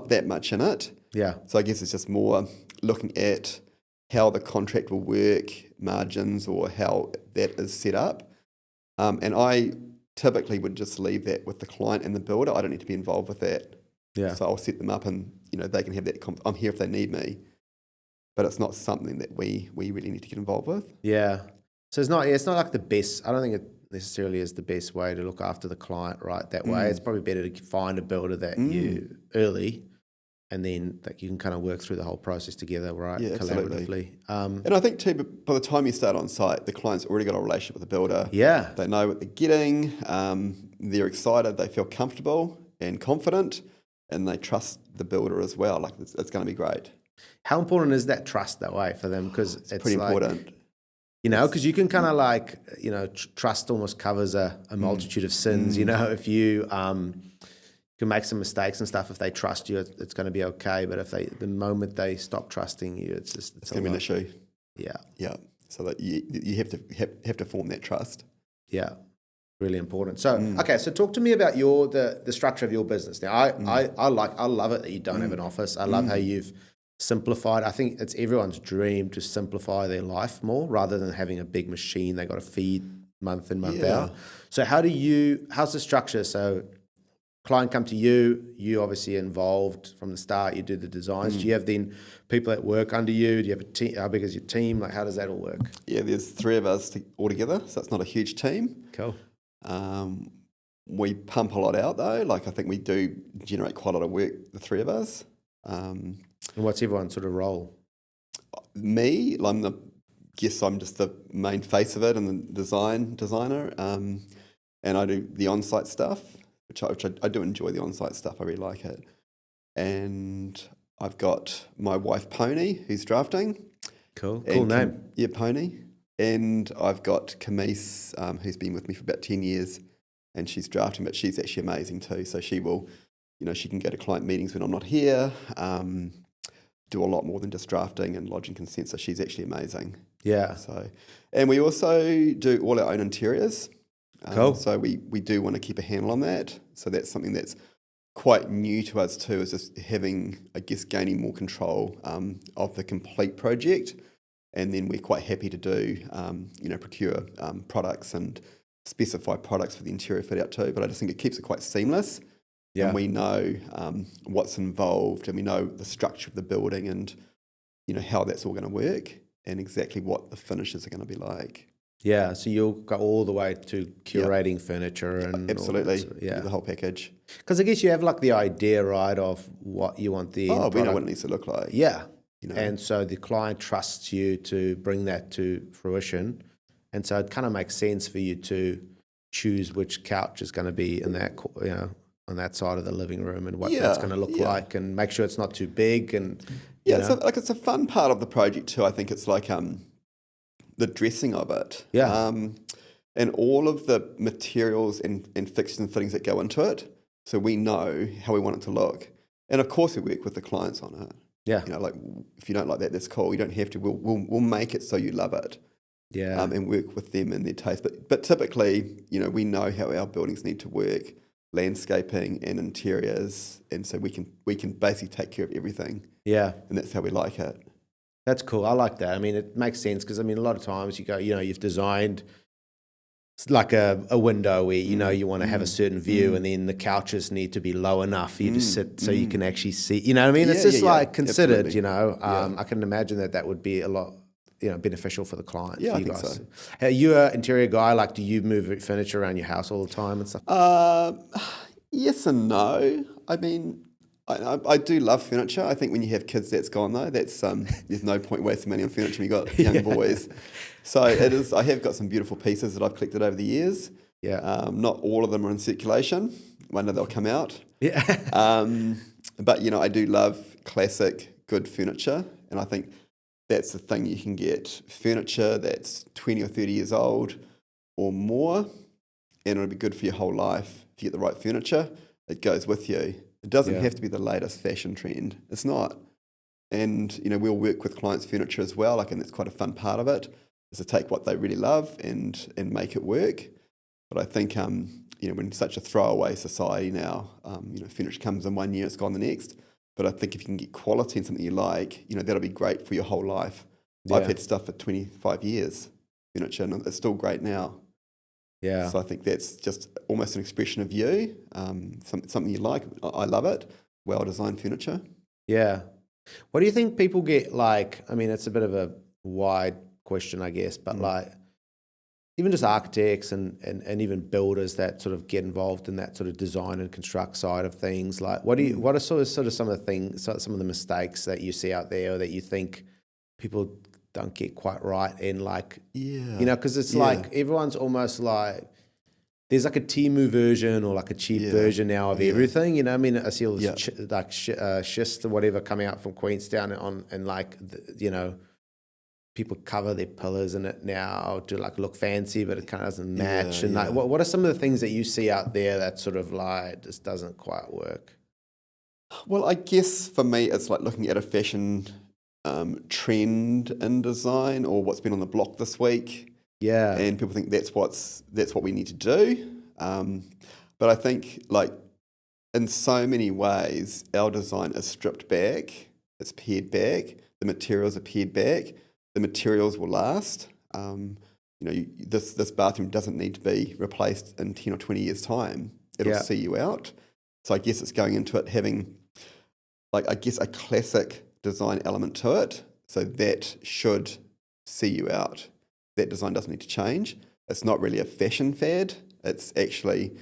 that much in it. Yeah. So I guess it's just more looking at how the contract will work, margins, or how that is set up. And I typically would just leave that with the client and the builder. I don't need to be involved with that. Yeah. So I'll set them up, and they can have that. I'm here if they need me, but it's not something that we really need to get involved with. Yeah. So it's not like the best. I don't think it necessarily is the best way to look after the client, right? That way, it's probably better to find a builder that you early, and then that you can kind of work through the whole process together, right? Yeah, Collaboratively. And I think too, by the time you start on site, the client's already got a relationship with the builder. Yeah. They know what they're getting. They're excited. They feel comfortable and confident, and they trust the builder as well. Like, it's going to be great. How important is that trust that way for them? Because it's pretty important. Because you can kind of trust almost covers a multitude of sins. If you can make some mistakes and stuff, if they trust you, it's going to be okay. But if the moment they stop trusting you, it's going to be an issue. Yeah. Yeah. So that you have to form that trust. Yeah. Really important. So, okay. So talk to me about the structure of your business. Now, I love it that you don't have an office. I love how you've simplified. I think it's everyone's dream to simplify their life more rather than having a big machine they got to feed month in, month out. So how's the structure? So client come to you obviously involved from the start, you do the designs. Do you have then people that work under you? Do you have a team? How big is your team? Like, how does that all work? Yeah, there's 3 of us all together, so it's not a huge team. Cool. We pump a lot out though. Like, I think we do generate quite a lot of work, the 3 of us. And what's everyone's sort of role? Me, I'm just the main face of it and the designer. And I do the on-site stuff, which I do enjoy the on-site stuff. I really like it. And I've got my wife, Pony, who's drafting. Cool name. Yeah, Pony. And I've got Camise, who's been with me for about 10 years, and she's drafting, but she's actually amazing too. So she will, she can go to client meetings when I'm not here, do a lot more than just drafting and lodging consent. So she's actually amazing. Yeah. So, and we also do all our own interiors. Cool. So we do want to keep a handle on that. So that's something that's quite new to us too, is just having, I guess, gaining more control of the complete project. And then we're quite happy to do, procure products and specify products for the interior fit out too. But I just think it keeps it quite seamless. Yeah. And we know what's involved, and we know the structure of the building, and how that's all going to work, and exactly what the finishes are going to be like. Yeah, so you'll go all the way to curating furniture and absolutely, all the whole package. Because I guess you have like the idea, right, of what you want the we know what it needs to look like. Yeah, and so the client trusts you to bring that to fruition, and so it kind of makes sense for you to choose which couch is going to be in that, on that side of the living room, and what that's going to look like, and make sure it's not too big, and it's a fun part of the project too. I think it's like the dressing of it, and all of the materials and fixtures and fittings that go into it. So we know how we want it to look, and of course we work with the clients on it. Yeah, like, if you don't like that, that's cool. You don't have to. We'll make it so you love it. Yeah, and work with them and their taste. But typically, we know how our buildings need to work, landscaping and interiors, and so we can basically take care of everything. Yeah, and that's how we like it. That's cool. I like that. I mean, it makes sense because, a lot of times you go, you've designed it's like a window where you want to have a certain view, and then the couches need to be low enough for you to sit so you can actually see. You know what I mean? It's just considered. Absolutely. I can imagine that would be a lot beneficial for the client. Yeah, for I you think guys. so. Are you an interior guy? Like, do you move furniture around your house all the time and stuff? Yes and no. I mean, I do love furniture. I think when you have kids, that's gone though. That's there's no point wasting money on furniture when you've got young boys. So it is. I have got some beautiful pieces that I've collected over the years. Yeah. Not all of them are in circulation. One day they'll come out. Yeah. But I do love classic, good furniture, and I think that's the thing. You can get furniture that's 20 or 30 years old or more, and it'll be good for your whole life. If you get the right furniture, it goes with you. It doesn't have to be the latest fashion trend. It's not. And, we'll work with clients' furniture as well. And that's quite a fun part of it, is to take what they really love and make it work. But I think, we're in such a throwaway society now. Furniture comes in one year, it's gone the next. But I think if you can get quality in something you like, that'll be great for your whole life. Yeah. I've had stuff for 25 years, furniture, and it's still great now. Yeah. So I think that's just almost an expression of you, something you like. I love it. Well-designed furniture. Yeah. What do you think people get like? I mean, it's a bit of a wide question, I guess, but like even just architects and even builders that sort of get involved in that sort of design and construct side of things. Like, what are sort of some of the things, some of the mistakes that you see out there, or that you think people don't get quite right in, like, because it's like everyone's almost like there's like a Temu version or like a cheap version now of everything. You know what I mean? I see all this schist or whatever coming out from Queenstown and like people cover their pillars in it now to like look fancy, but it kind of doesn't match. Like, what are some of the things that you see out there that sort of like just doesn't quite work? Well, I guess for me, it's like looking at a fashion trend in design or what's been on the block this week. Yeah. And people think that's what we need to do. But I think, like, in so many ways, our design is stripped back, it's pared back, the materials are pared back, the materials will last. This bathroom doesn't need to be replaced in 10 or 20 years' time. It'll see you out. So I guess it's going into it having, like, I guess a classic design element to it. So that should see you out. That design doesn't need to change. It's not really a fashion fad. It's actually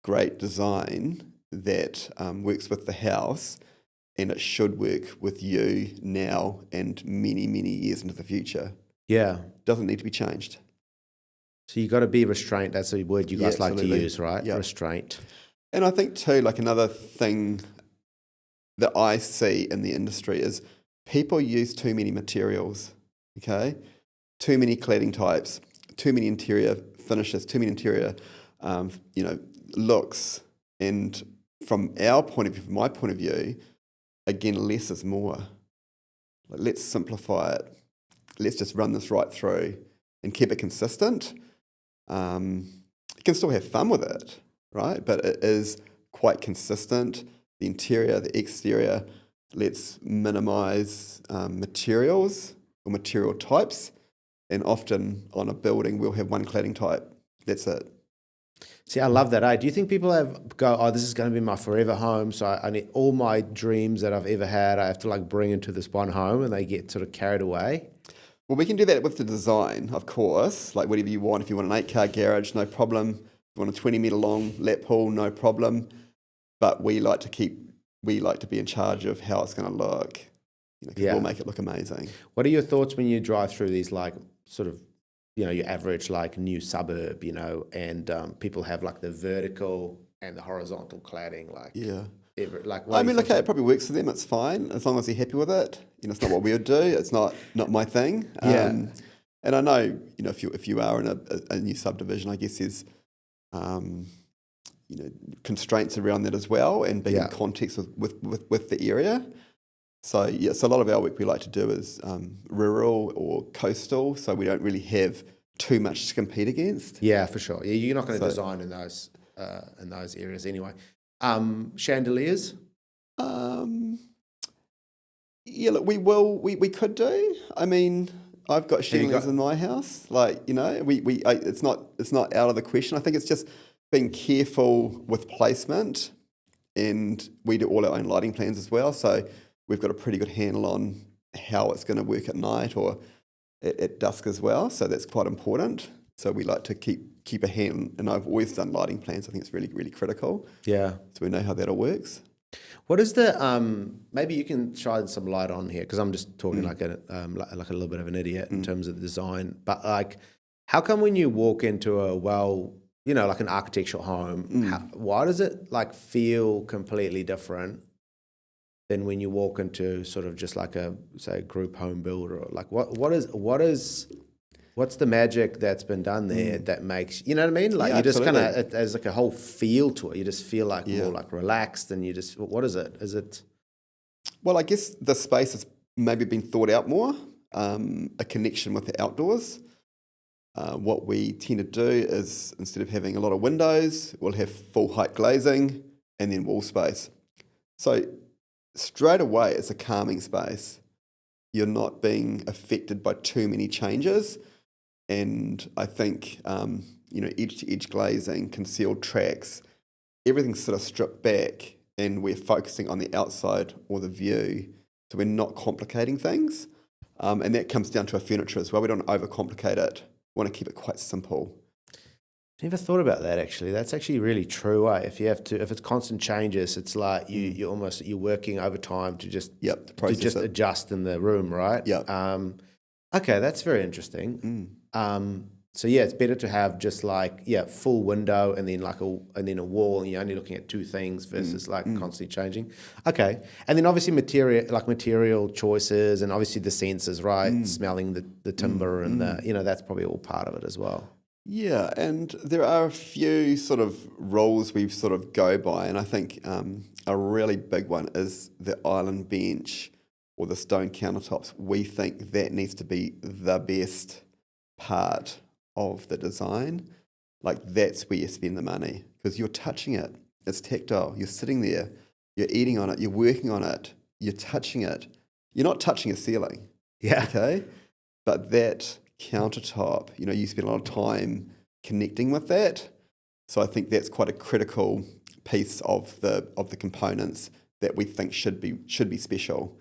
great design that works with the house, and it should work with you now and many, many years into the future. Yeah. Doesn't need to be changed. So you got to be restrained. That's the word you guys like to use, right? Yeah. Restraint. And I think too, like, another thing that I see in the industry is people use too many materials, okay? Too many cladding types, too many interior finishes, too many interior, looks. And from our point of view, from my point of view, again, less is more. Like, let's simplify it. Let's just run this right through and keep it consistent. You can still have fun with it, right? But it is quite consistent. The interior, the exterior, let's minimize materials or material types. And often on a building, we'll have one cladding type. That's it. See, I love that. Do you think people this is going to be my forever home, so I need all my dreams that I've ever had, I have to like bring into this one home, and they get sort of carried away? Well, we can do that with the design, of course, like whatever you want. If you want an 8-car garage, no problem. If you want a 20-metre long lap pool, no problem. But we like to be in charge of how it's going to look. We'll make it look amazing. What are your thoughts when you drive through these, like, sort of, your average like new suburb, and people have like the vertical and the horizontal cladding, like it probably works for them. It's fine as long as they're happy with it. It's not what we would do. It's not my thing. And I know, if you are in a new subdivision, I guess there's constraints around that as well, and being in context with the area. So a lot of our work we like to do is rural or coastal, so we don't really have too much to compete against. Yeah, for sure. Yeah, you're not going to design in those areas anyway. Chandeliers? Look, we could do. I mean, I've got chandeliers in my house. Like, it's not out of the question. I think it's just being careful with placement, and we do all our own lighting plans as well. So we've got a pretty good handle on how it's going to work at night or at dusk as well. So that's quite important. So we like to keep a hand, and I've always done lighting plans. I think it's really, really critical. Yeah. So we know how that all works. What is the maybe you can shine some light on here, because I'm just talking like a little bit of an idiot in terms of the design. But like, how come when you walk into a like an architectural home, why does it like feel completely different than when you walk into sort of just like a group home builder? Like what's the magic that's been done there that makes, you know what I mean? Like you just kind of, there's like a whole feel to it. You just feel like more like relaxed, and what is it? Is it? Well, I guess the space has maybe been thought out more, a connection with the outdoors. What we tend to do is, instead of having a lot of windows, we'll have full height glazing and then wall space. So straight away, it's a calming space. You're not being affected by too many changes. And I think, edge-to-edge glazing, concealed tracks, everything's sort of stripped back, and we're focusing on the outside or the view. So we're not complicating things. And that comes down to our furniture as well. We don't overcomplicate it. We want to keep it quite simple. Never thought about that, actually. That's actually really true. If it's constant changes, it's like you're working overtime to just adjust in the room, right? Yeah. Okay, that's very interesting. So it's better to have just like full window and then a wall, and you're only looking at two things versus constantly changing. Okay, and then obviously material choices, and obviously the senses, right? Smelling the timber and that's probably all part of it as well. Yeah, and there are a few sort of rules we sort of go by, and I think a really big one is the island bench or the stone countertops. We think that needs to be the best part of the design. Like, that's where you spend the money, because you're touching it. It's tactile. You're sitting there. You're eating on it. You're working on it. You're touching it. You're not touching a ceiling. Yeah. Okay? But that countertop, you spend a lot of time connecting with that. So I think that's quite a critical piece of the components that we think should be special.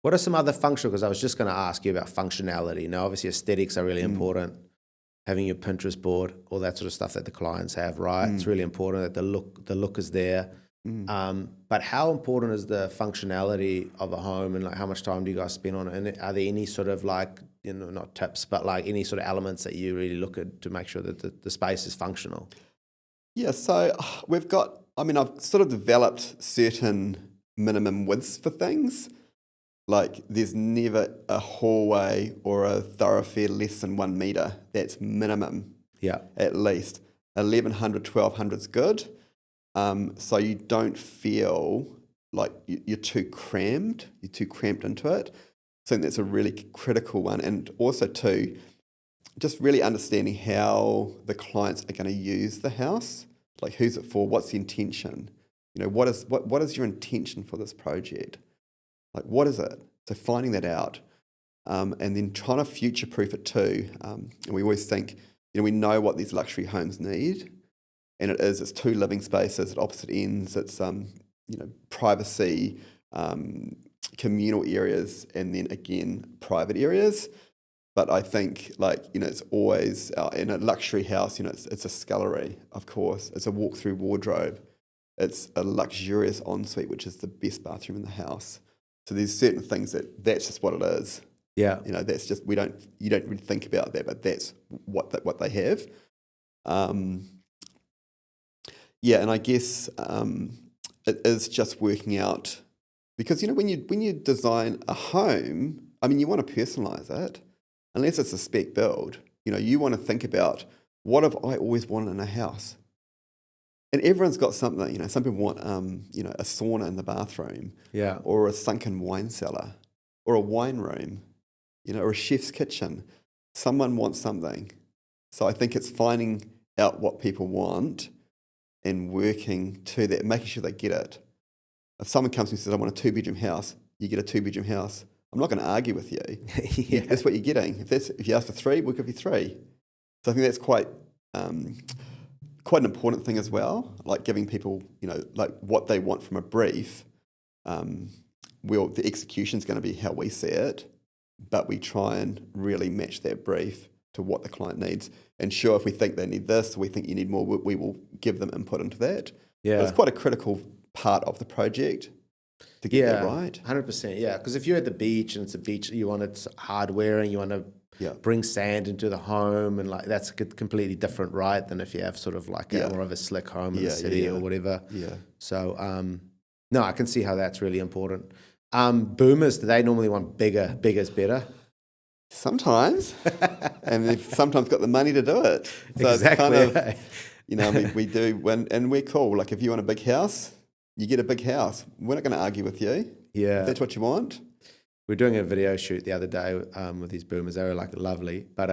What are some other functional? Because I was just going to ask you about functionality. Now, obviously, aesthetics are really important. Having your Pinterest board, all that sort of stuff that the clients have, right? It's really important that the look is there. But how important is the functionality of a home, and like how much time do you guys spend on it? And are there any sort of not tips, but like any sort of elements that you really look at to make sure that the space is functional? Yeah, so I've sort of developed certain minimum widths for things. Like, there's never a hallway or a thoroughfare less than 1 metre. That's minimum. Yeah. At least. 1,100, 1,200 is good. So you don't feel like you're too crammed. You're too cramped into it. So I think that's a really critical one. And also, too, just really understanding how the clients are going to use the house. Like, who's it for? What's the intention? What is your intention for this project? Like, what is it? So finding that out, and then trying to future-proof it too. And we always think, we know what these luxury homes need, and it's 2 living spaces at opposite ends. It's privacy, communal areas, and then again private areas. But I think it's always in a luxury house. It's a scullery, of course. It's a walk-through wardrobe. It's a luxurious ensuite, which is the best bathroom in the house. So there's certain things that's just what it is. Yeah. That's just, you don't really think about that, but that's what they have. And I guess it is just working out, because when you design a home, you want to personalize it, unless it's a spec build. You want to think about, what have I always wanted in a house? And everyone's got something. Some people want a sauna in the bathroom, or a sunken wine cellar, or a wine room, or a chef's kitchen. Someone wants something. So I think it's finding out what people want and working to that, making sure they get it. If someone comes to me and says, I want a 2-bedroom house, you get a 2-bedroom house. I'm not going to argue with you. Yeah. That's what you're getting. If you ask for 3, we'll give you 3. So I think that's quite an important thing as well, like giving people, like what they want from a brief. The execution's going to be how we see it, but we try and really match that brief to what the client needs. And sure, if we think they need this, or we think you need more, we will give them input into that. Yeah. But it's quite a critical part of the project to get that right. 100%. Yeah, because if you're at the beach and it's a beach, you want it hardware and you want to bring sand into the home, and like that's completely different, right? Than if you have sort of like more of a slick home in the city or whatever. Yeah. So no, I can see how that's really important. Boomers, do they normally want bigger's better? Sometimes, and they've sometimes got the money to do it. So exactly. It's kind of, we do, and we're cool. Like if you want a big house, you get a big house. We're not going to argue with you. Yeah. If that's what you want. We were doing a video shoot the other day with these boomers. They were like lovely. But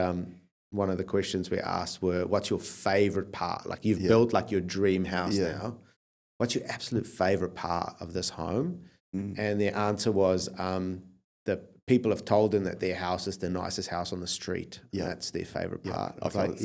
one of the questions we asked were, what's your favorite part? Like you've built like your dream house now. What's your absolute favorite part of this home? And the answer was the people have told them that their house is the nicest house on the street. Yeah. That's their favorite part. I was like,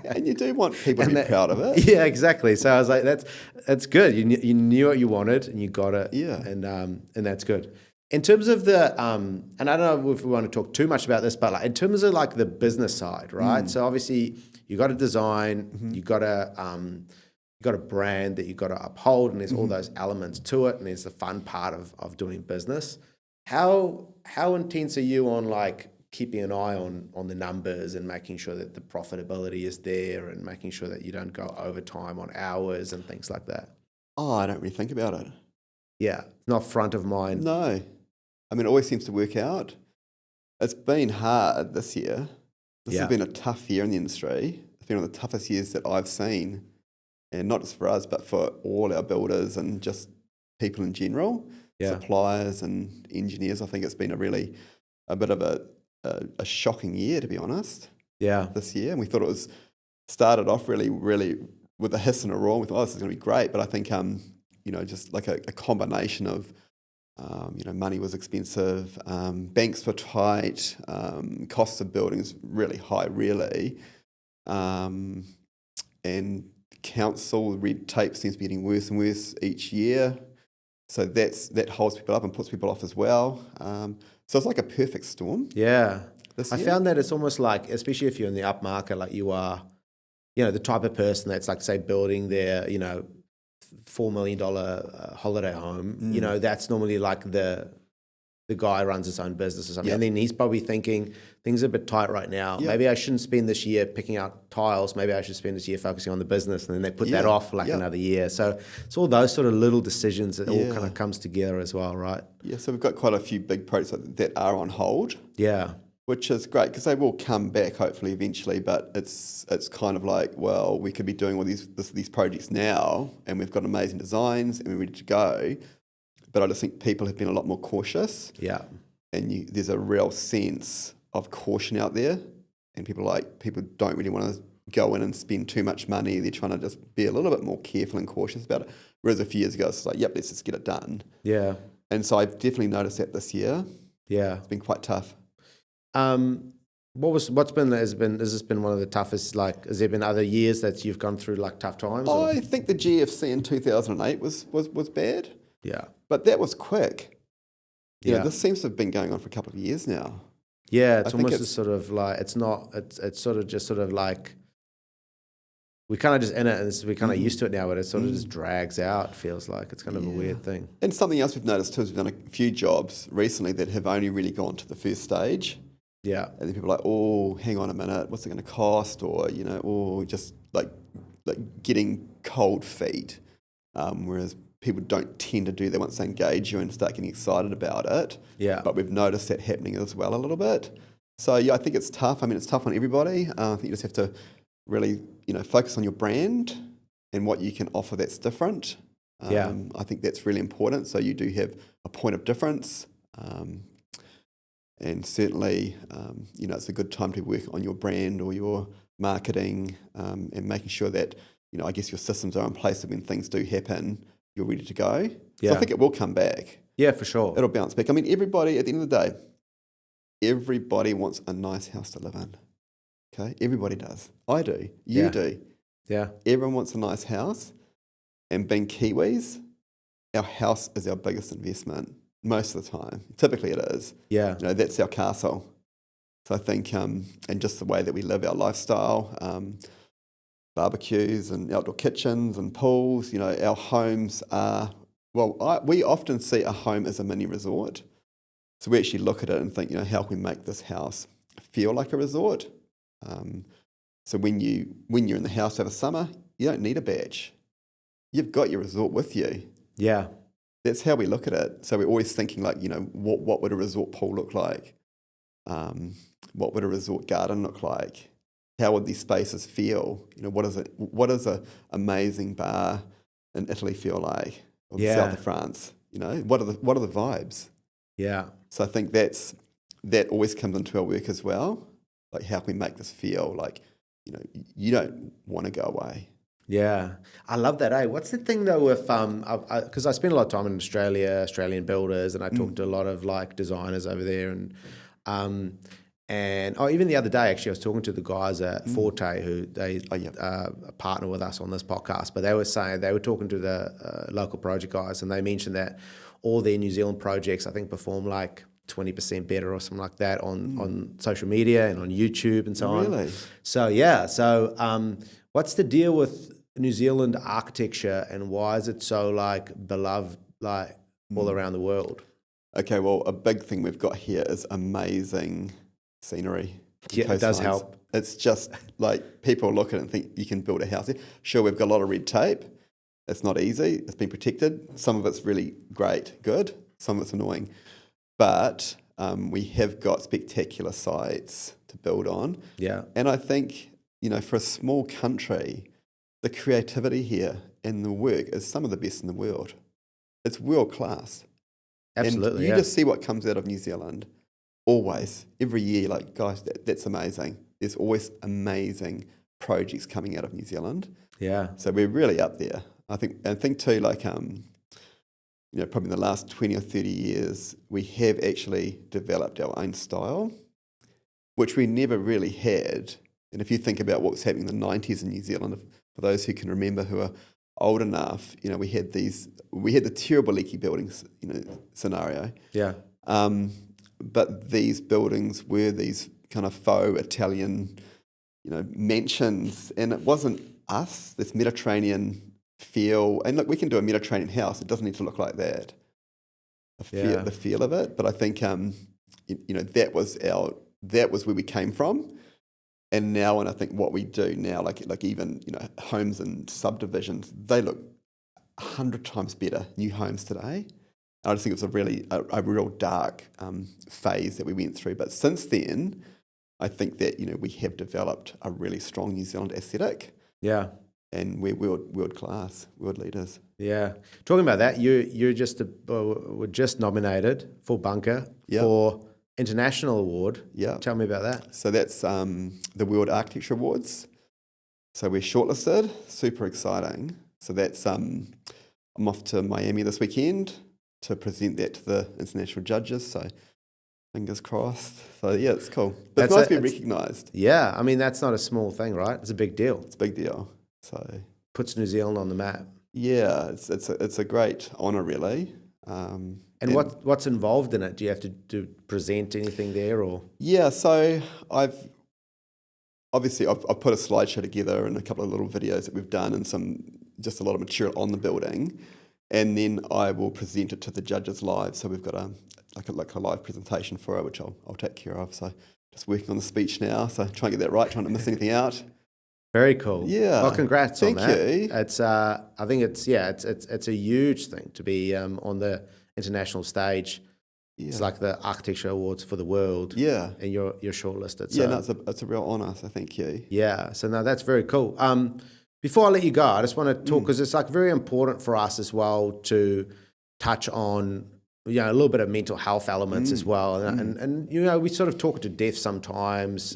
and you do want people to be proud of it. Yeah, exactly. So I was like, that's good. You knew what you wanted and you got it. Yeah. And that's good. In terms of the, and I don't know if we want to talk too much about this, but like in terms of like the business side, right? So obviously you got a design, you got a brand that you got to uphold, and there's all those elements to it, and there's the fun part of doing business. How intense are you on like keeping an eye on the numbers and making sure that the profitability is there and making sure that you don't go overtime on hours and things like that? Oh, I don't really think about it. Yeah, not front of mind. No. I mean, it always seems to work out. It's been hard this year. This has been a tough year in the industry. It's been one of the toughest years that I've seen. And not just for us, but for all our builders and just people in general, suppliers and engineers. I think it's been a bit of a shocking year, to be honest. Yeah, this year, and we thought it started off really, really with a hiss and a roar. We thought, this is going to be great, but I think just like a combination of money was expensive, banks were tight, costs of buildings really high, really, and council red tape seems to be getting worse and worse each year. So that holds people up and puts people off as well. So it's like a perfect storm. Yeah. I found that it's almost like, especially if you're in the upmarket, like you are, the type of person that's like, say, building their, $4 million holiday home, that's normally like the guy runs his own business or something. And then he's probably thinking, things are a bit tight right now. Maybe I shouldn't spend this year picking out tiles. Maybe I should spend this year focusing on the business. And then they put that off for like another year. So it's all those sort of little decisions that all kind of comes together as well, right? Yeah. So we've got quite a few big projects that are on hold. Yeah. Which is great because they will come back hopefully eventually, but it's kind of like, well, we could be doing all these projects now and we've got amazing designs and we're ready to go. But I just think people have been a lot more cautious. Yeah. And there's a real sense of caution out there, and people don't really want to go in and spend too much money. They're trying to just be a little bit more careful and cautious about it. Whereas a few years ago, it's like, yep, let's just get it done. Yeah. And so I've definitely noticed that this year. Yeah. It's been quite tough. Has this been one of the toughest, like, has there been other years that you've gone through like tough times? I think the GFC in 2008 was bad. Yeah. But that was quick. This seems to have been going on for a couple of years now. Yeah, it's almost sort of like, it's sort of just sort of like, we kind of just in it and we're kind of used to it now, but it sort of just drags out, feels like. It's kind of a weird thing. And something else we've noticed too is we've done a few jobs recently that have only really gone to the first stage. Yeah. And then people are like, oh, hang on a minute, what's it going to cost? Or, just like getting cold feet. Whereas people don't tend to do that once they engage you and start getting excited about it. Yeah. But we've noticed that happening as well a little bit. So, I think it's tough. I mean, it's tough on everybody. I think you just have to really, focus on your brand and what you can offer that's different. I think that's really important. So you do have a point of difference. And certainly, it's a good time to work on your brand or your marketing and making sure that, I guess your systems are in place so when things do happen, you're ready to go. So I think it will come back. Yeah, for sure. It'll bounce back. I mean, everybody, at the end of the day, everybody wants a nice house to live in. Okay? Everybody does. I do. You do. Yeah. Everyone wants a nice house. And being Kiwis, our house is our biggest investment most of the time. Typically it is. Yeah. That's our castle. So I think, and just the way that we live our lifestyle, barbecues and outdoor kitchens and pools, our homes are, we often see a home as a mini resort. So we actually look at it and think, how can we make this house feel like a resort? So when you're in the house over summer, you don't need a badge. You've got your resort with you. Yeah. That's how we look at it. So we're always thinking like, what would a resort pool look like? What would a resort garden look like? How would these spaces feel? What does a amazing bar in Italy feel like? Or the south of France? What are the vibes? Yeah. So I think that always comes into our work as well. Like, how can we make this feel like, you don't want to go away. Yeah, I love that. What's the thing though with because I spend a lot of time in Australia, Australian builders, and I talk to a lot of like designers over there, and even the other day actually I was talking to the guys at Forte who they partner with us on this podcast, but they were saying they were talking to the local project guys, and they mentioned that all their New Zealand projects I think perform like 20% better or something like that on social media and on YouTube and so on. Really? So what's the deal with New Zealand architecture and why is it so like beloved like all around the world? Okay, well, a big thing we've got here is amazing scenery. Yeah, it does help. It's just like people look at it and think you can build a house here. Sure, we've got a lot of red tape. It's not easy. It's been protected. Some of it's really great, good. Some of it's annoying. But we have got spectacular sites to build on. Yeah. And I think, for a small country, the creativity here and the work is some of the best in the world. It's world class. Absolutely. And you just see what comes out of New Zealand always, every year, like, gosh, that's amazing. There's always amazing projects coming out of New Zealand. Yeah. So we're really up there. I think too, like, probably in the last 20 or 30 years, we have actually developed our own style, which we never really had. And if you think about what was happening in the 90s in New Zealand, for those who can remember who are old enough, we had the terrible leaky buildings, scenario. Yeah. But these buildings were these kind of faux Italian, mansions, and it wasn't us, this Mediterranean feel. And look, we can do a Mediterranean house. It doesn't need to look like that. The feel of it. But I think, that was where we came from. And now, and I think what we do now, like even, homes and subdivisions, they look 100 times better, new homes today. And I just think it was a real dark phase that we went through. But since then, I think that, we have developed a really strong New Zealand aesthetic. Yeah. And we're world class, world leaders. Yeah. Talking about that, you were just nominated for Bunker for International Award. Yeah. Tell me about that. So that's the World Architecture Awards. So we're shortlisted, super exciting. So that's, I'm off to Miami this weekend to present that to the international judges. So fingers crossed. So yeah, it's cool. But it's nice to be recognised. Yeah. I mean, that's not a small thing, right? It's a big deal. It's a big deal. So puts New Zealand on the map. Yeah, it's a great honour, really. And what's involved in it? Do you have to present anything there, or? Yeah, so I've put a slideshow together and a couple of little videos that we've done and just a lot of material on the building, and then I will present it to the judges live. So we've got a live presentation for it, which I'll take care of. So just working on the speech now, so trying to get that right, trying not to miss anything out. Very cool. Yeah. Well, congrats on that. Thank you. It's I think it's a huge thing to be on the international stage. Yeah. It's like the architecture awards for the world. Yeah. And you're shortlisted. So. Yeah, no, it's a real honour, so thank you. Yeah. So no, that's very cool. Before I let you go, I just want to talk, because it's like very important for us as well to touch on a little bit of mental health elements as well. And we sort of talk to death sometimes,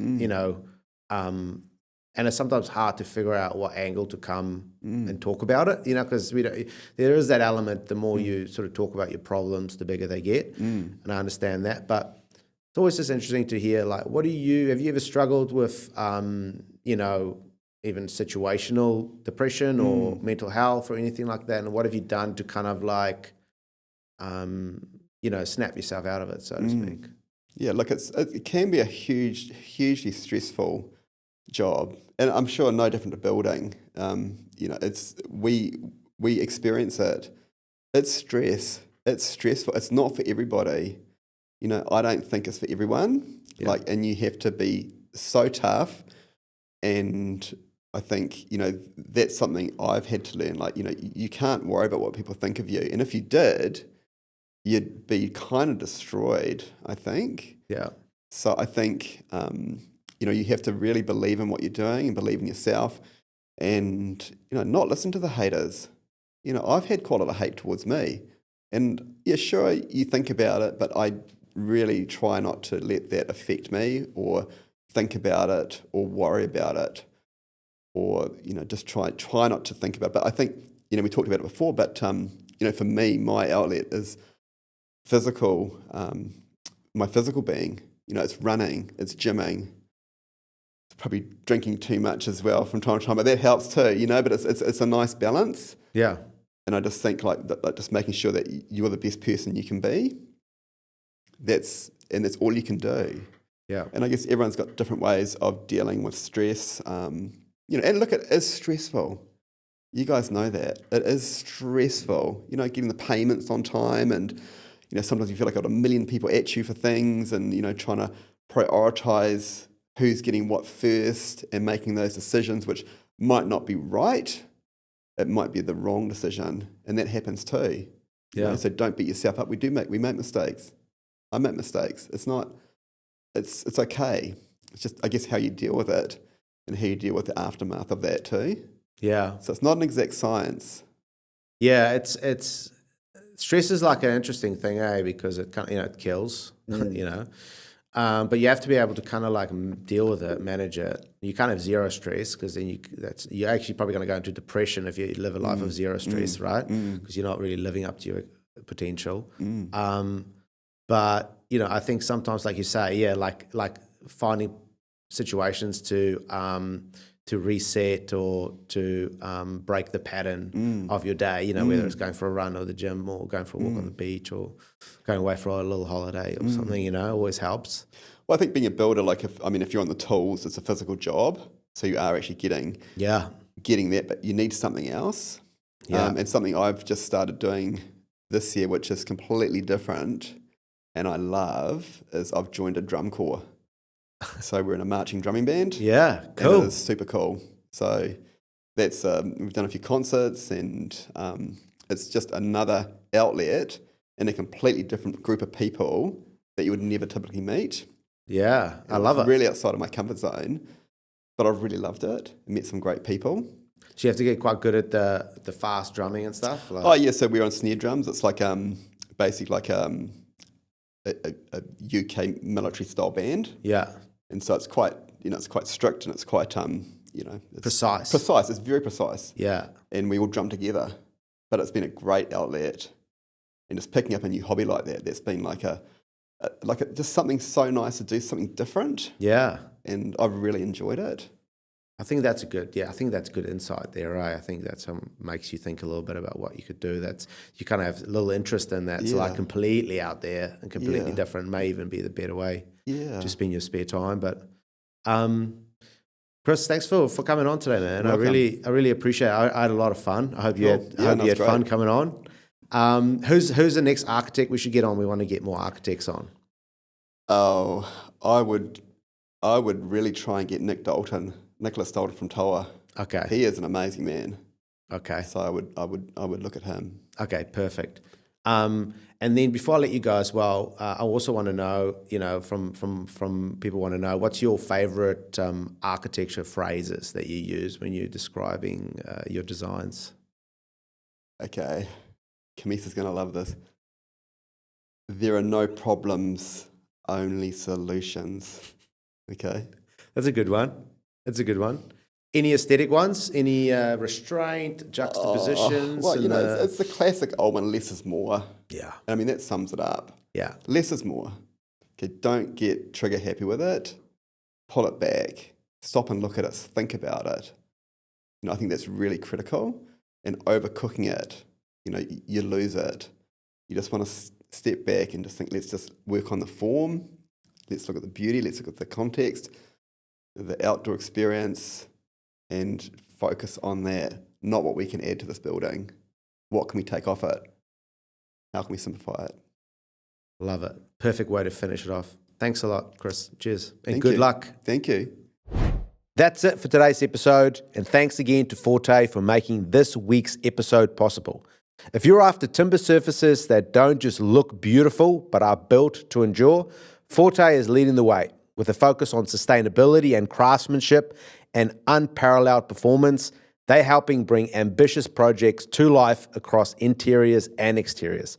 and it's sometimes hard to figure out what angle to come and talk about it, because there is that element. The more you sort of talk about your problems, the bigger they get, and I understand that. But it's always just interesting to hear, like, have you ever struggled with, even situational depression or mental health or anything like that? And what have you done to kind of like, snap yourself out of it, so to speak? Yeah, look, it can be a hugely stressful job, and I'm sure no different to building. We experience it. It's stress. It's stressful. It's not for everybody. I don't think it's for everyone. Yeah. And you have to be so tough. And I think that's something I've had to learn. You can't worry about what people think of you, and if you did, you'd be kind of destroyed, I think. Yeah. So I think, you have to really believe in what you're doing and believe in yourself, and, not listen to the haters. I've had quite a lot of hate towards me, and yeah, sure, you think about it, but I really try not to let that affect me or think about it or worry about it, or, just try not to think about it. But I think, we talked about it before, but, for me, my outlet is physical, my physical being. It's running, it's gymming, it's probably drinking too much as well from time to time, but that helps too, but it's a nice balance. Yeah. And I just think just making sure that you're the best person you can be, that's all you can do. Yeah. And I guess everyone's got different ways of dealing with stress, and look, it is stressful. You guys know that. It is stressful, getting the payments on time, and sometimes you feel like you've got a million people at you for things, and, trying to prioritize who's getting what first and making those decisions, which might not be right. It might be the wrong decision, and that happens too. Yeah. So don't beat yourself up. We make mistakes. I make mistakes. It's okay. It's just, I guess, how you deal with it and how you deal with the aftermath of that too. Yeah. So it's not an exact science. Yeah, it's stress is like an interesting thing, because it kind of, it kills, but you have to be able to kind of like deal with it, manage it. You can't have zero stress, because then you're actually probably going to go into depression if you live a life of zero stress, right? Because you're not really living up to your potential. But I think sometimes, like you say, like finding situations to reset or to break the pattern of your day, whether it's going for a run or the gym or going for a walk on the beach or going away for a little holiday or something, always helps. Well, I think being a builder, if you're on the tools, it's a physical job. So you are actually getting that, but you need something else. Yeah. And something I've just started doing this year, which is completely different and I love, is I've joined a drum corps. So we're in a marching drumming band. Yeah, cool. And it is super cool. So that's we've done a few concerts, and it's just another outlet in a completely different group of people that you would never typically meet. Yeah, I love it. Really outside of my comfort zone, but I've really loved it. I met some great people. So you have to get quite good at the fast drumming and stuff? Oh yeah, so we're on snare drums. It's like basically like a UK military style band. Yeah. And so it's quite, it's quite strict, and it's quite, it's precise. Precise. It's very precise. Yeah. And we all drum together. But it's been a great outlet, and just picking up a new hobby like that's been just something so nice to do, something different. Yeah. And I've really enjoyed it. I think that's good insight there, right? I think that's makes you think a little bit about what you could do. You kind of have a little interest in that. It's like completely out there and completely different. May even be the better way. Yeah. Just spend your spare time. But Chris, thanks for coming on today, man. Welcome. I really appreciate it. I had a lot of fun. I hope you had great. fun coming on. Who's the next architect we should get on? We want to get more architects on. Oh, I would really try and get Nicholas Dalton from Toa. Okay. He is an amazing man. Okay. So I would look at him. Okay, perfect. And then before I let you go as well, I also want to know, from people want to know, what's your favorite architecture phrases that you use when you're describing your designs? Okay. Kamisa's going to love this. There are no problems, only solutions. Okay. That's a good one. Any aesthetic ones? Any restraint, juxtapositions? Well, it's the classic old one, less is more. Yeah. I mean, that sums it up. Yeah. Less is more. Okay, don't get trigger happy with it. Pull it back. Stop and look at it. Think about it. I think that's really critical. And overcooking it, you lose it. You just want to step back and just think, let's just work on the form. Let's look at the beauty. Let's look at the context, the outdoor experience, and focus on that, not what we can add to this building. What can we take off it? How can we simplify it? Love it. Perfect way to finish it off. Thanks a lot, Chris. Cheers. And Thank good you. luck. Thank you. That's it for today's episode. And thanks again to Forte for making this week's episode possible. If you're after timber surfaces that don't just look beautiful, but are built to endure, Forte is leading the way with a focus on sustainability and craftsmanship and unparalleled performance. They're helping bring ambitious projects to life across interiors and exteriors.